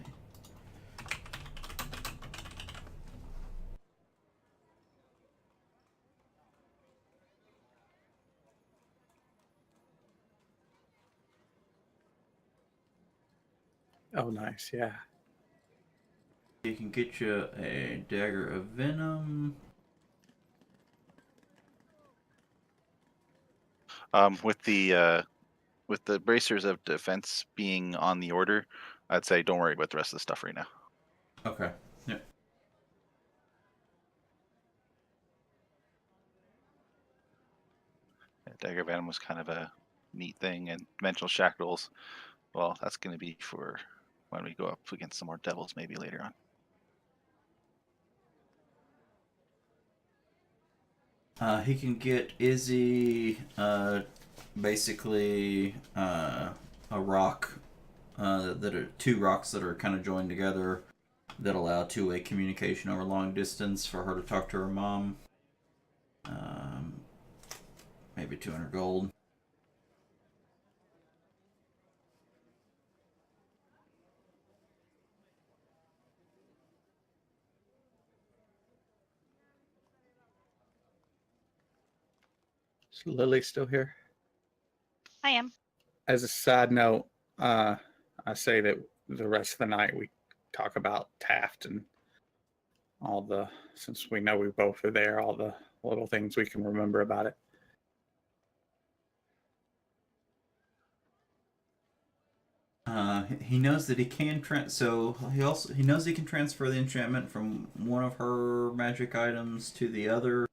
Oh, nice. Yeah. He can get you a dagger of venom. With the bracers of defense being on the order, I'd say don't worry about the rest of the stuff right now. Okay. Yeah. Dagger venom was kind of a neat thing, and dimensional shackles. Well, that's going to be for when we go up against some more devils, maybe later on. He can get Izzy, basically a rock that are two rocks that are kind of joined together that allow two-way communication over long distance for her to talk to her mom. Maybe 200 gold. Is Lily still here? I am. As a side note, I say that the rest of the night we talk about Taft and all the, since we know we both are there, all the little things we can remember about it. He knows that he can he knows he can transfer the enchantment from one of her magic items to the other,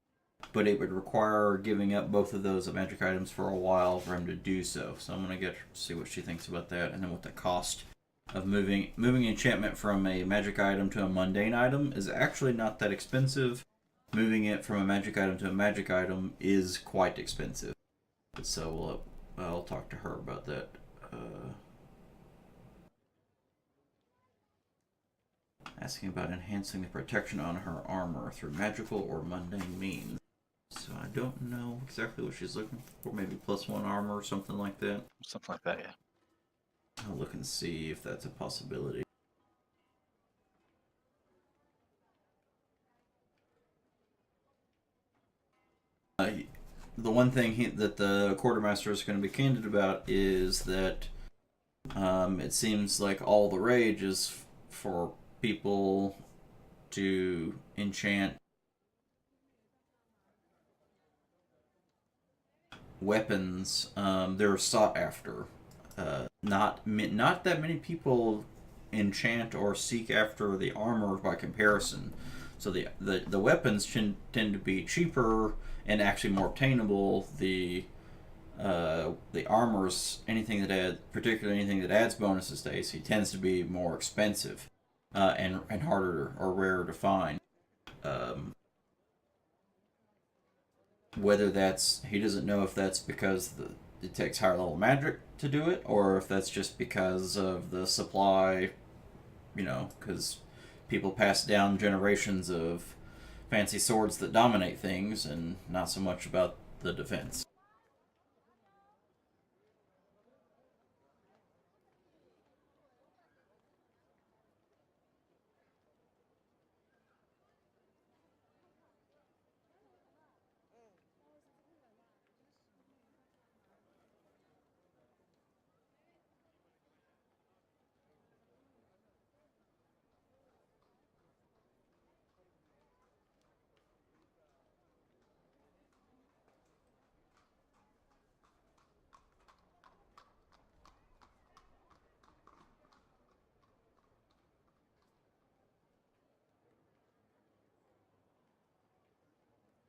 but it would require giving up both of those magic items for a while for him to do so. So I'm gonna see what she thinks about that, and then what the cost of moving enchantment from a magic item to a mundane item is actually not that expensive. Moving it from a magic item to a magic item is quite expensive. So I'll talk to her about that. Asking about enhancing the protection on her armor through magical or mundane means. So I don't know exactly what she's looking for. Maybe +1 armor or something like that. Something like that, yeah. I'll look and see if that's a possibility. The one thing that the quartermaster is going to be candid about is that it seems like all the rage is for people to enchant weapons. They're sought after. Not that many people enchant or seek after the armor by comparison. So the weapons tend to be cheaper and actually more obtainable. The armors, particularly anything that adds bonuses to AC, tends to be more expensive and harder or rarer to find. Whether he doesn't know if that's because it takes higher level magic to do it, or if that's just because of the supply, because people pass down generations of fancy swords that dominate things and not so much about the defense.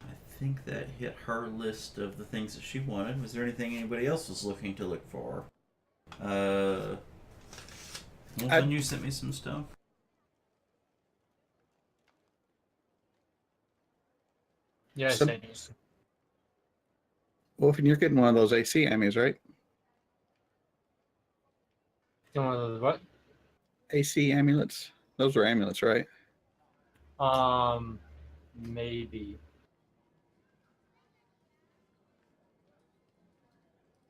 I think that hit her list of the things that she wanted. Was there anything anybody else was looking to look for? Milton, you sent me some stuff. Yeah, I sent you. Wolf, and you're getting one of those AC Emmys, right? One of those what? AC amulets. Those were amulets, right? Maybe.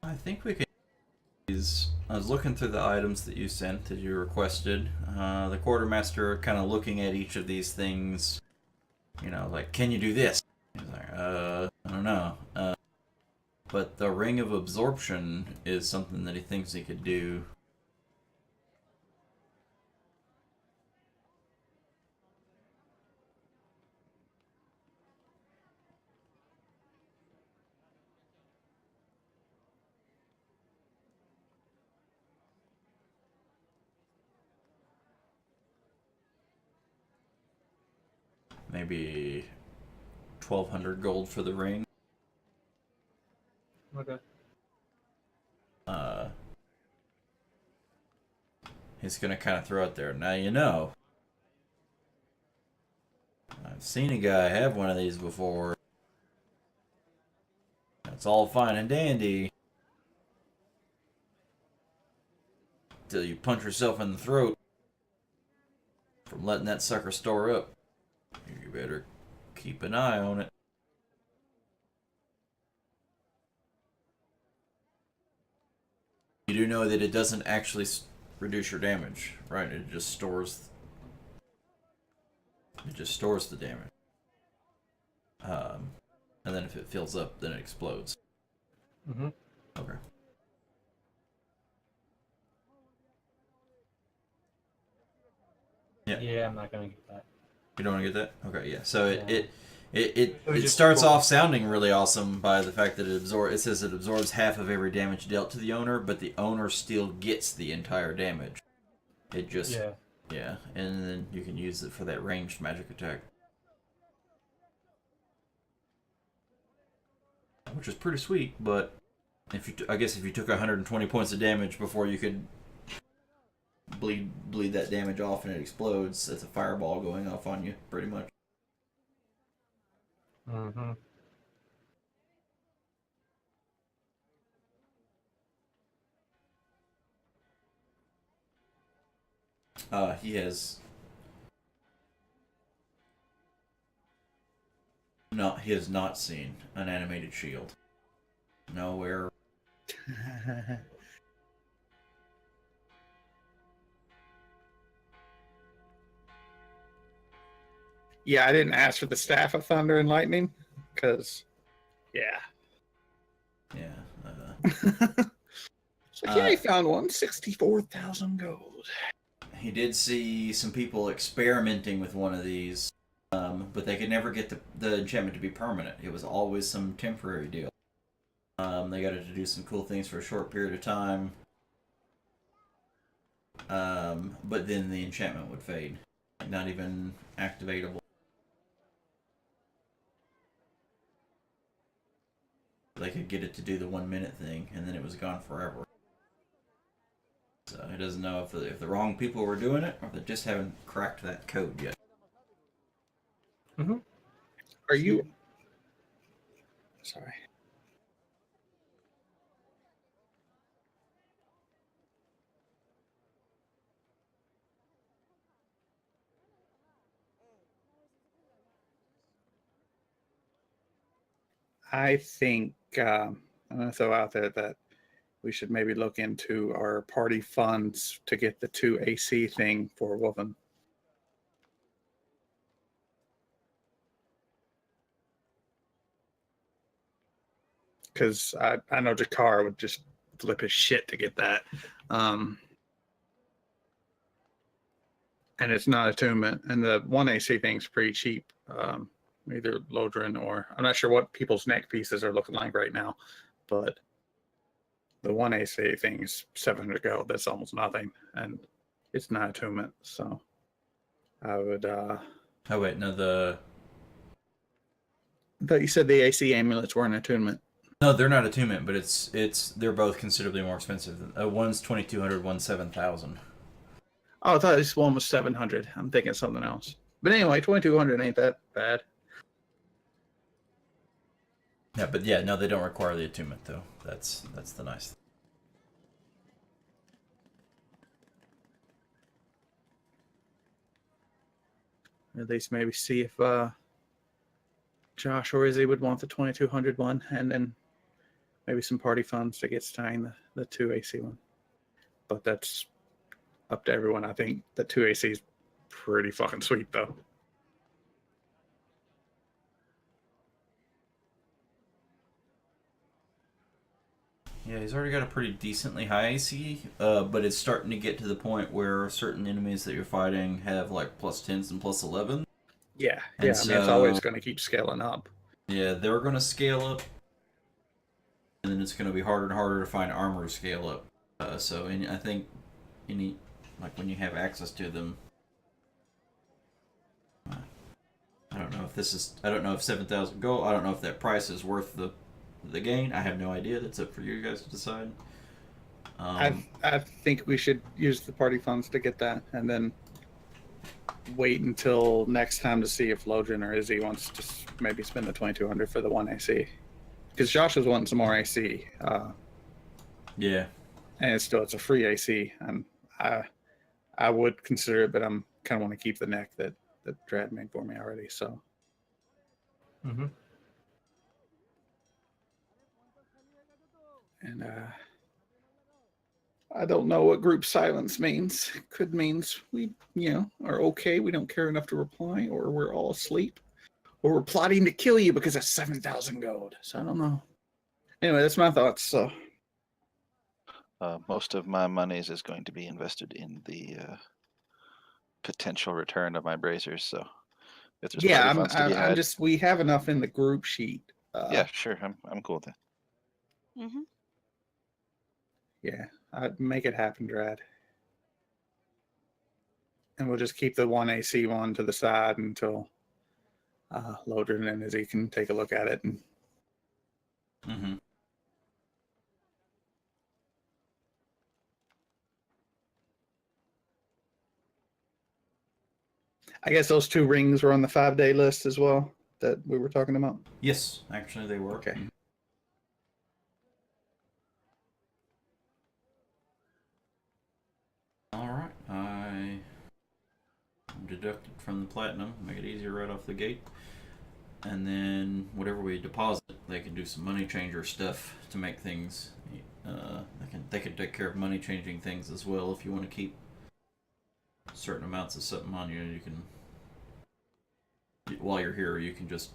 I think we could. I was looking through the items that you sent, that you requested. The quartermaster kind of looking at each of these things, like, can you do this? He's like, I don't know. But the ring of absorption is something that he thinks he could do. Maybe 1,200 gold for the ring. Okay. He's gonna kind of throw it there. Now I've seen a guy have one of these before. It's all fine and dandy till you punch yourself in the throat from letting that sucker store up. You better keep an eye on it. You do know that it doesn't actually reduce your damage, right? It just stores. It just stores the damage. And then if it fills up, then it explodes. Mm-hmm. Okay. Yeah. Yeah, I'm not gonna get that. You don't want to get that? Okay, yeah. So Yeah. it was just starts cool. off sounding really awesome by the fact that it says it absorbs half of every damage dealt to the owner, but the owner still gets the entire damage. It just yeah, and then you can use it for that ranged magic attack, which is pretty sweet. But if you I guess if you took 120 points of damage before you could bleed that damage off and it explodes, that's a fireball going off on you, pretty much. Mm-hmm. He has not seen an animated shield. Nowhere. Yeah, I didn't ask for the Staff of Thunder and Lightning, because, yeah. Yeah. So yeah, I found one, 64,000 gold. He did see some people experimenting with one of these, but they could never get the enchantment to be permanent. It was always some temporary deal. They got it to do some cool things for a short period of time, but then the enchantment would fade, like not even activatable. They could get it to do the 1 minute thing, and then it was gone forever. So he doesn't know if the wrong people were doing it, or they just haven't cracked that code yet. Mm-hmm. Are you... Sorry. I think I'm going to throw out there that we should maybe look into our party funds to get the 2 AC thing for Wolfen. Because I know Jakar would just flip his shit to get that. And it's not attunement. And the 1 AC thing's pretty cheap. Either Lodrin or... I'm not sure what people's neck pieces are looking like right now. But the 1 AC thing is 700 gold. That's almost nothing. And it's not attunement. So I would... Oh, wait, no, I thought you said the AC amulets were an attunement. No, they're not attunement, but they're both considerably more expensive. One's 2,200, one's 7,000. Oh, I thought this one was 700. I'm thinking something else. But anyway, 2,200 ain't that bad. Yeah, but yeah, no, they don't require the attunement though. That's the nice thing. At least maybe see if Josh or Izzy would want the 2,200 one, and then maybe some party funds to get tying the 2 AC one. But that's up to everyone. I think the 2 AC is pretty fucking sweet though. Yeah, he's already got a pretty decently high AC, but it's starting to get to the point where certain enemies that you're fighting have like +10s and +11. Yeah, And yeah. I mean, it's always going to keep scaling up. Yeah, they're going to scale up, and then it's going to be harder and harder to find armor to scale up. I think like when you have access to them, I don't know if 7,000 gold. I don't know if that price is worth the gain. I have no idea. That's up for you guys to decide. I think we should use the party funds to get that, and then wait until next time to see if Lodrin or Izzy wants to maybe spend the 2,200 for the 1 AC. Because Josh is wanting some more AC. Yeah. And it's a free AC, and I would consider it, but I'm kind of want to keep the neck that Drad made for me already. So Mm-hmm. and I don't know what group silence means. It could means we, are okay. We don't care enough to reply, or we're all asleep, or we're plotting to kill you because of 7,000 gold. So I don't know. Anyway, that's my thoughts. So Most of my monies is going to be invested in the potential return of my bracers. So if there's yeah, party funds to be I'm had, just we have enough in the group sheet. yeah, sure, I'm cool with that. Mm-hmm. Yeah, I'd make it happen, Drad. And we'll just keep the one AC one to the side until Loder and Izzy can take a look at it. And Mm-hmm. I guess those 2 rings were on the 5-day list as well that we were talking about. Yes, actually they were. Okay. All right, I deducted from the platinum, make it easier right off the gate, and then whatever we deposit, they can do some money changer stuff to make things. They can take care of money changing things as well. If you want to keep certain amounts of something on you, you can. While you're here, you can just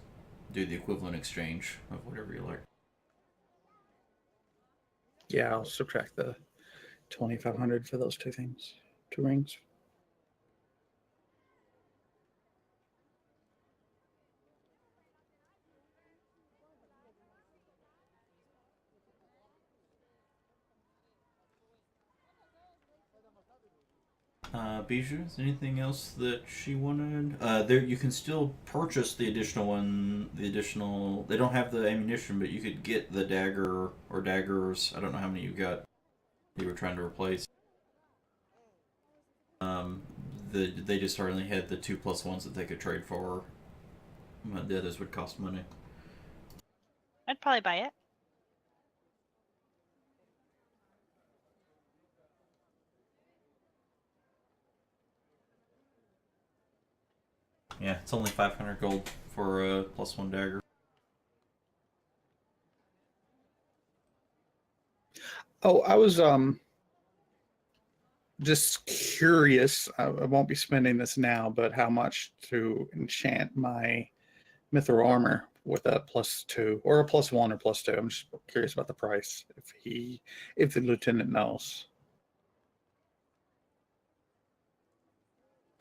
do the equivalent exchange of whatever you like. Yeah, I'll subtract the 2,500 for those 2 things, 2 rings. Bijou, is there anything else that she wanted? There, you can still purchase the additional one. The additional, they don't have the ammunition, but you could get the dagger or daggers. I don't know how many you got. You were trying to replace. They just only had the 2+1s that they could trade for. The others would cost money. I'd probably buy it. Yeah, it's only 500 gold for a +1 dagger. Oh, I was just curious. I won't be spending this now, but how much to enchant my mithril armor with a +2 or a +1 or +2? I'm just curious about the price. If the lieutenant knows.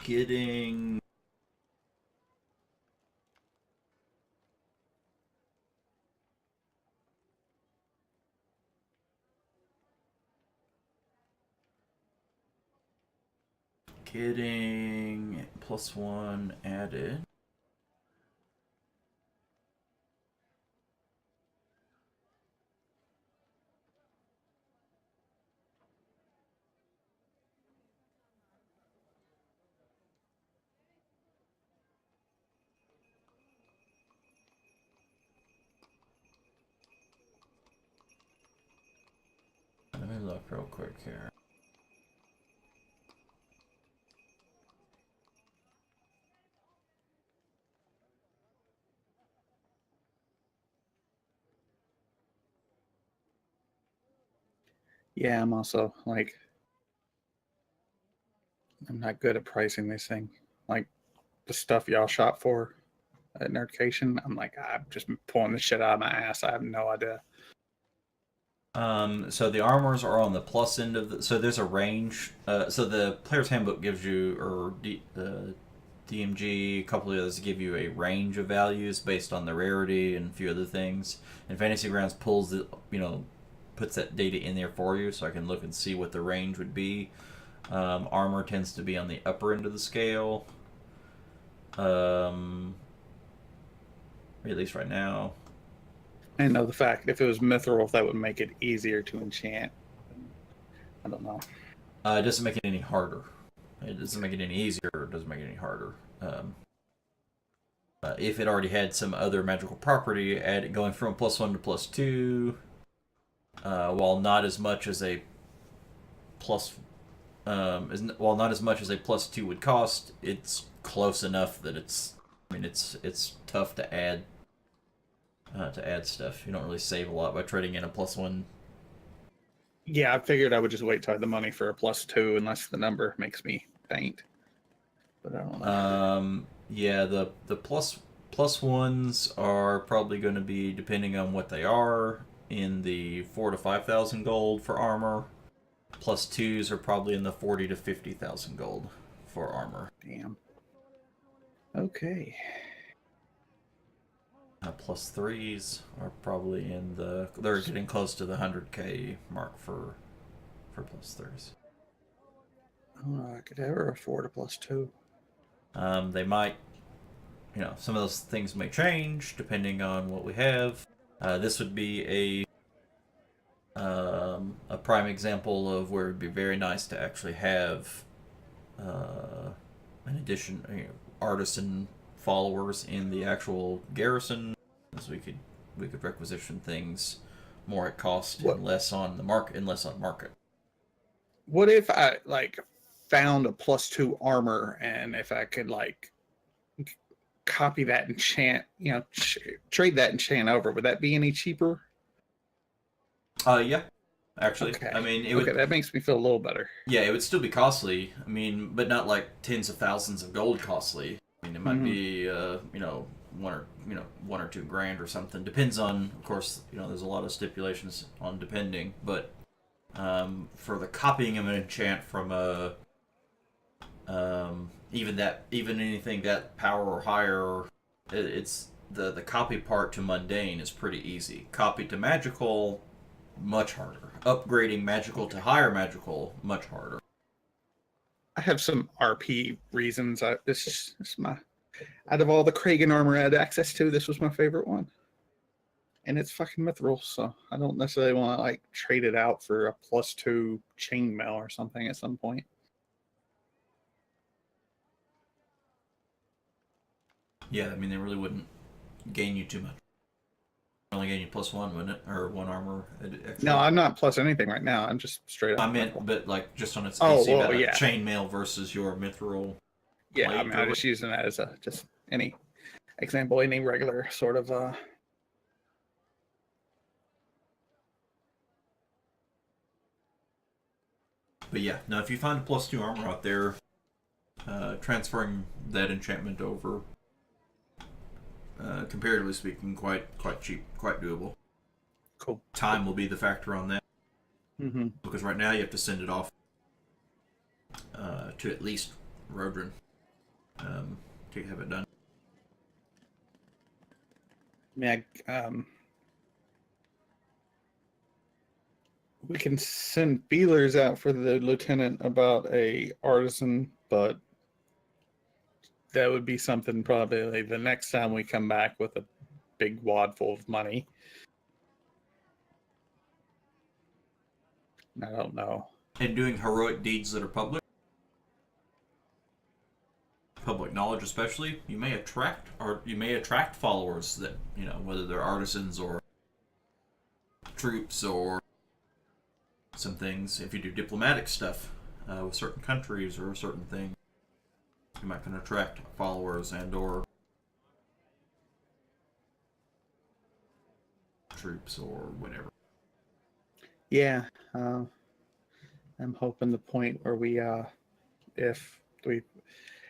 Getting +1 added. Let me look real quick here. Yeah, I'm also like, I'm not good at pricing this thing. Like the stuff y'all shop for at Nerdcation, I'm like, I'm just pulling the shit out of my ass. I have no idea. So the armors are on the plus end of the. So there's a range. So the player's handbook gives you, or the DMG, a couple of others give you a range of values based on the rarity and a few other things. And Fantasy Grounds pulls the, puts that data in there for you, so I can look and see what the range would be. Armor tends to be on the upper end of the scale. At least right now. I know the fact if it was mithril, that would make it easier to enchant. I don't know. It doesn't make it any harder. It doesn't make it any easier. It doesn't make it any harder. If it already had some other magical property, going from +1 to +2, while not as much as a while not as much as a +2 would cost, it's close enough that it's tough to add stuff. You don't really save a lot by trading in a +1. Yeah, I figured I would just wait till I had the money for a +2 unless the number makes me faint. But I don't know. Yeah, the plus ones are probably going to be, depending on what they are, in the 4,000 to 5,000 gold for armor. +2s are probably in the 40,000 to 50,000 gold for armor. Damn. Okay. +3s are probably they're getting close to the 100k mark for +3s. Oh, I could ever afford a +2. They might, some of those things may change depending on what we have. This would be a prime example of where it'd be very nice to actually have an addition, artisan followers in the actual garrison, as we could requisition things more at cost and less on the market. What if I found a +2 armor, and if I could copy that enchant, trade that enchant over, would that be any cheaper? Yeah, actually. Okay. I mean, that makes me feel a little better. Yeah, it would still be costly. I mean, but not like tens of thousands of gold costly. I mean, it might be one or two grand or something. Depends on, of course, there's a lot of stipulations on depending, but for the copying of an enchant from even anything that power or higher, it's the copy part to mundane is pretty easy. Copy to magical, much harder. Upgrading magical to higher magical, much harder. I have some RP reasons. This is my, out of all the Kragan armor I had access to, this was my favorite one. And it's fucking mithril, so I don't necessarily want to trade it out for a +2 chainmail or something at some point. Yeah, I mean, they really wouldn't gain you too much. Only gain you +1, wouldn't it? Or 1 armor extra. No, I'm not plus anything right now. I'm just straight up. I meant, but just on its yeah. Chainmail versus your mithril. Yeah, I mean, I'm just using that as any example, any regular sort of But yeah, now if you find a +2 armor out there, transferring that enchantment over, comparatively speaking, quite cheap, quite doable. Cool. Time will be the factor on that. Mm-hmm. Because right now you have to send it off to at least Rodrin to have it done. Yeah, we can send feelers out for the lieutenant about a artisan, but that would be something probably the next time we come back with a big wad full of money. I don't know. And doing heroic deeds that are public knowledge especially, you may attract followers that, whether they're artisans or troops or some things. If you do diplomatic stuff with certain countries or certain things, you might can attract followers and or troops or whatever. Yeah, I'm hoping the point where we, if we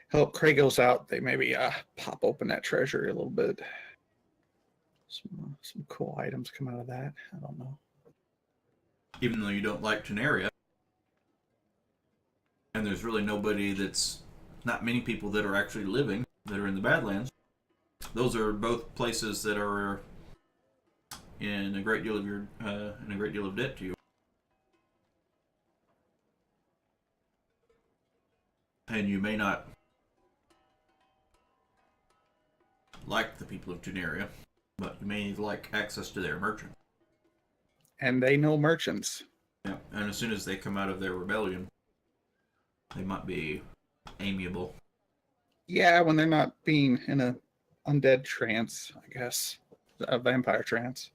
help Kragos out, they maybe pop open that treasury a little bit. Some cool items come out of that. I don't know. Even though you don't like Tenaria, and there's really not many people that are actually living that are in the Badlands. Those are both places that are in a great deal of debt to you. And you may not like the people of Tenaria, but you may like access to their merchant. And they know merchants. Yeah, and as soon as they come out of their rebellion, they might be amiable. Yeah, when they're not being in a undead trance, I guess. A vampire trance.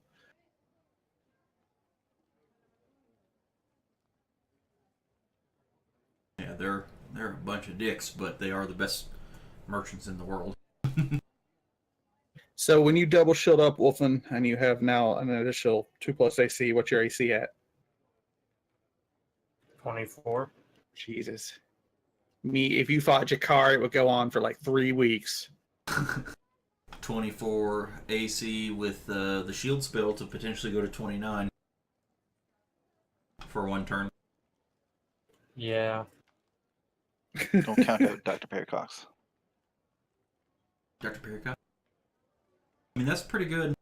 they're a bunch of dicks, but they are the best merchants in the world. So when you double shield up, Wolfen, and you have now an additional 2+ AC, what's your AC at? 24. Jesus. Me, if you fought Jakar, it would go on for like 3 weeks. 24 AC with the shield spell to potentially go to 29 for one turn. Yeah. Don't count out Dr. Perrycox. Dr. Perica. I mean, that's pretty good.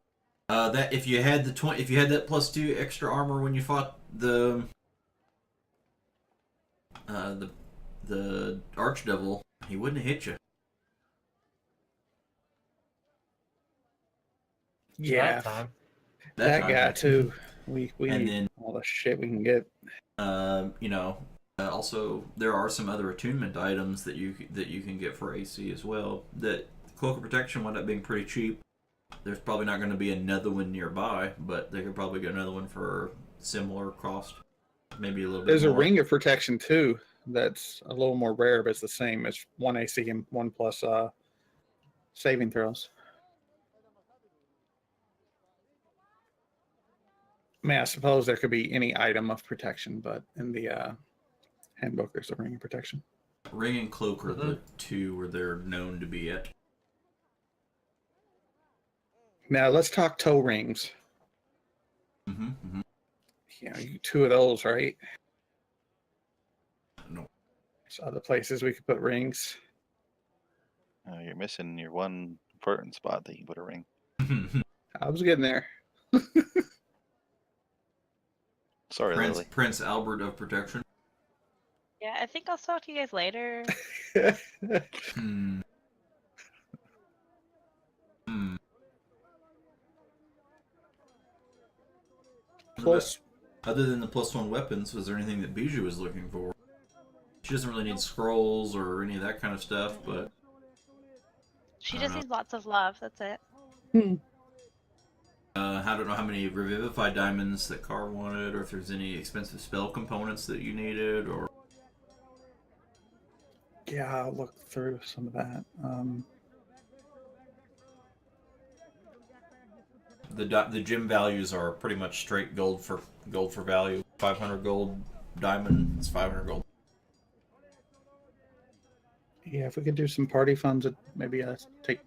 That if you had if you had that +2 extra armor when you fought the Archdevil, he wouldn't have hit you. Yeah, That time. that time. guy too. We And need then all the shit we can get. also there are some other attunement items that you can get for AC as well. That Cloak of Protection wound up being pretty cheap. There's probably not going to be another one nearby, but they could probably get another one for similar cost, maybe a little bit. There's more. a Ring of Protection too. That's a little more rare, but it's the same. It's 1 AC and 1+ saving throws. I mean, I suppose there could be any item of protection, but in the handbook, there's a Ring of Protection. Ring and Cloak are the two where they're known to be at. Now let's talk toe rings. Mm-hmm. You know, 2 of those, right? No. There's other places we could put rings. You're missing your one important spot that you can put a ring. I was getting there. Sorry, Lily. Prince Albert of Protection. Yeah, I think I'll talk to you guys later. Hmm. Hmm. Plus, Other than the +1 weapons, was there anything that Bijou was looking for? She doesn't really need scrolls or any of that kind of stuff, but She I just don't needs lots of love. That's it. I don't know how many Revivify diamonds that Carr wanted, or if there's any expensive spell components that you needed, or yeah, I'll look through some of that. the gem values are pretty much straight gold for value. 500 gold diamond is 500 gold. Yeah, if we could do some party funds, maybe take.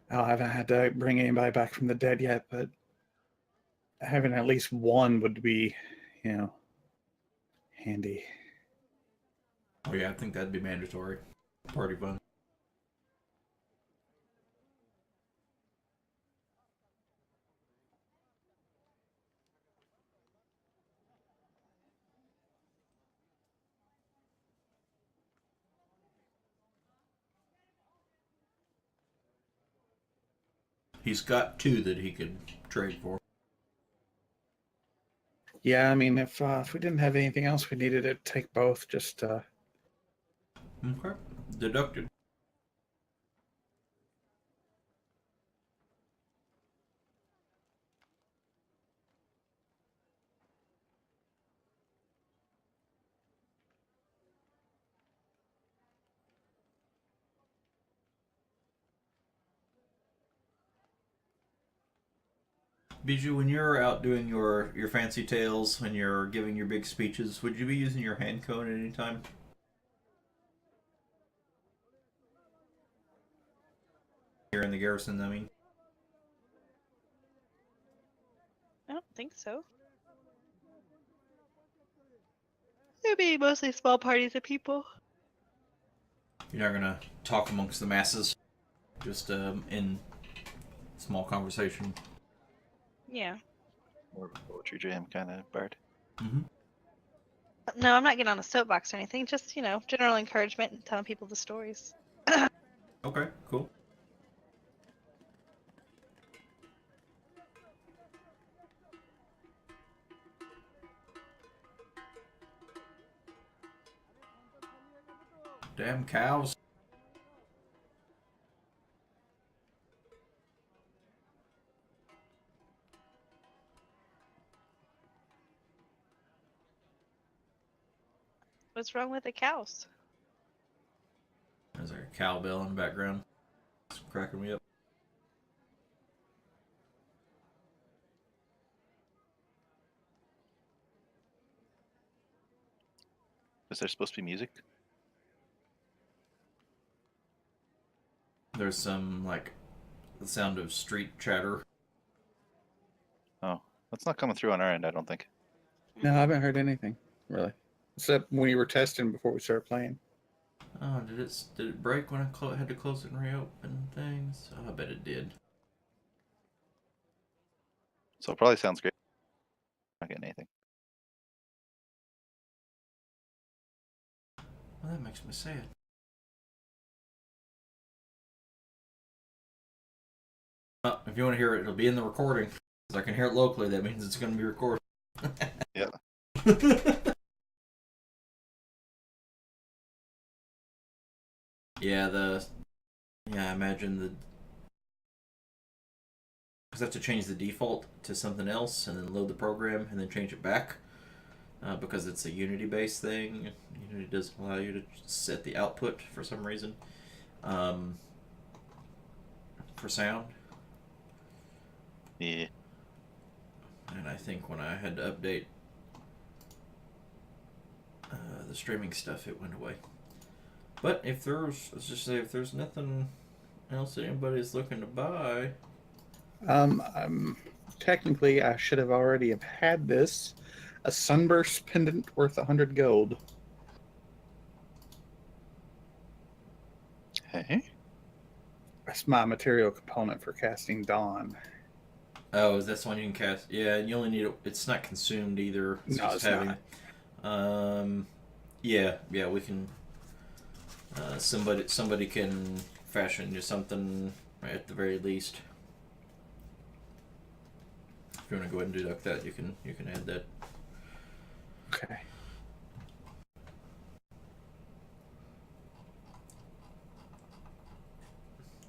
I haven't had to bring anybody back from the dead yet, but having at least one would be, handy. Oh yeah, I think that'd be mandatory. Party fun. He's got 2 that he could trade for. Yeah, I mean, if we didn't have anything else we needed to take both, just Okay. Deducted. Bijou, when you're out doing your fancy tales, when you're giving your big speeches, would you be using your hand cone at any time? Here in the garrison, I mean. I don't think so. It'd be mostly small parties of people. You're not gonna talk amongst the masses, just in small conversation. Yeah. More of a poetry jam kind of bard. Mm-hmm. No, I'm not getting on a soapbox or anything. Just, general encouragement and telling people the stories. Okay, cool. Damn cows. What's wrong with the cows? There's a cowbell in the background. It's cracking me up. Is there supposed to be music? There's some, like, the sound of street chatter. Oh, that's not coming through on our end, I don't think. No, I haven't heard anything really, except when you were testing before we started playing. Oh, did it break when I had to close it and reopen things? Oh, I bet it did. So it probably sounds great. Not getting anything. Well, that makes me sad. If you want to hear it, it'll be in the recording. Because I can hear it locally, that means it's going to be recorded. Yeah. Yeah, I imagine because I have to change the default to something else and then load the program and then change it back because it's a Unity-based thing. Unity doesn't allow you to set the output for some reason for sound. Yeah. And I think when I had to update the streaming stuff, it went away. But if let's just say if there's nothing else that anybody's looking to buy. Technically, I should have already have had this. A sunburst pendant worth 100 gold. Hey. That's my material component for casting Dawn. Oh, is that one you can cast? Yeah, you only need it. It's not consumed either. It's No, just it's having. not. Yeah, we can. Somebody can fashion you something at the very least. If you want to go ahead and deduct that, you can add that. Okay.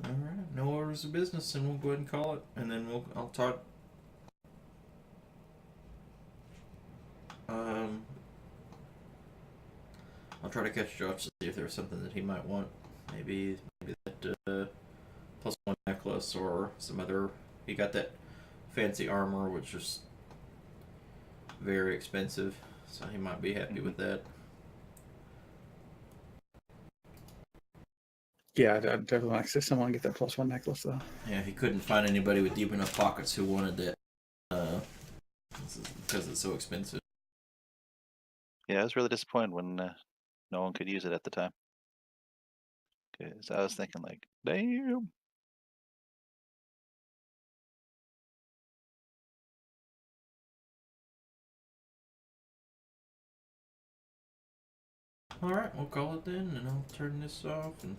All right, no orders of business, and we'll go ahead and call it, and then I'll talk. I'll try to catch Josh to see if there's something that he might want. Maybe that +1 necklace or some other. He got that fancy armor, which is very expensive, so he might be happy with that. Yeah, I'd definitely like to see someone get that +1 necklace, though. Yeah, he couldn't find anybody with deep enough pockets who wanted that because it's so expensive. Yeah, I was really disappointed when no one could use it at the time. Because I was thinking like, damn. All right, we'll call it then, and I'll turn this off and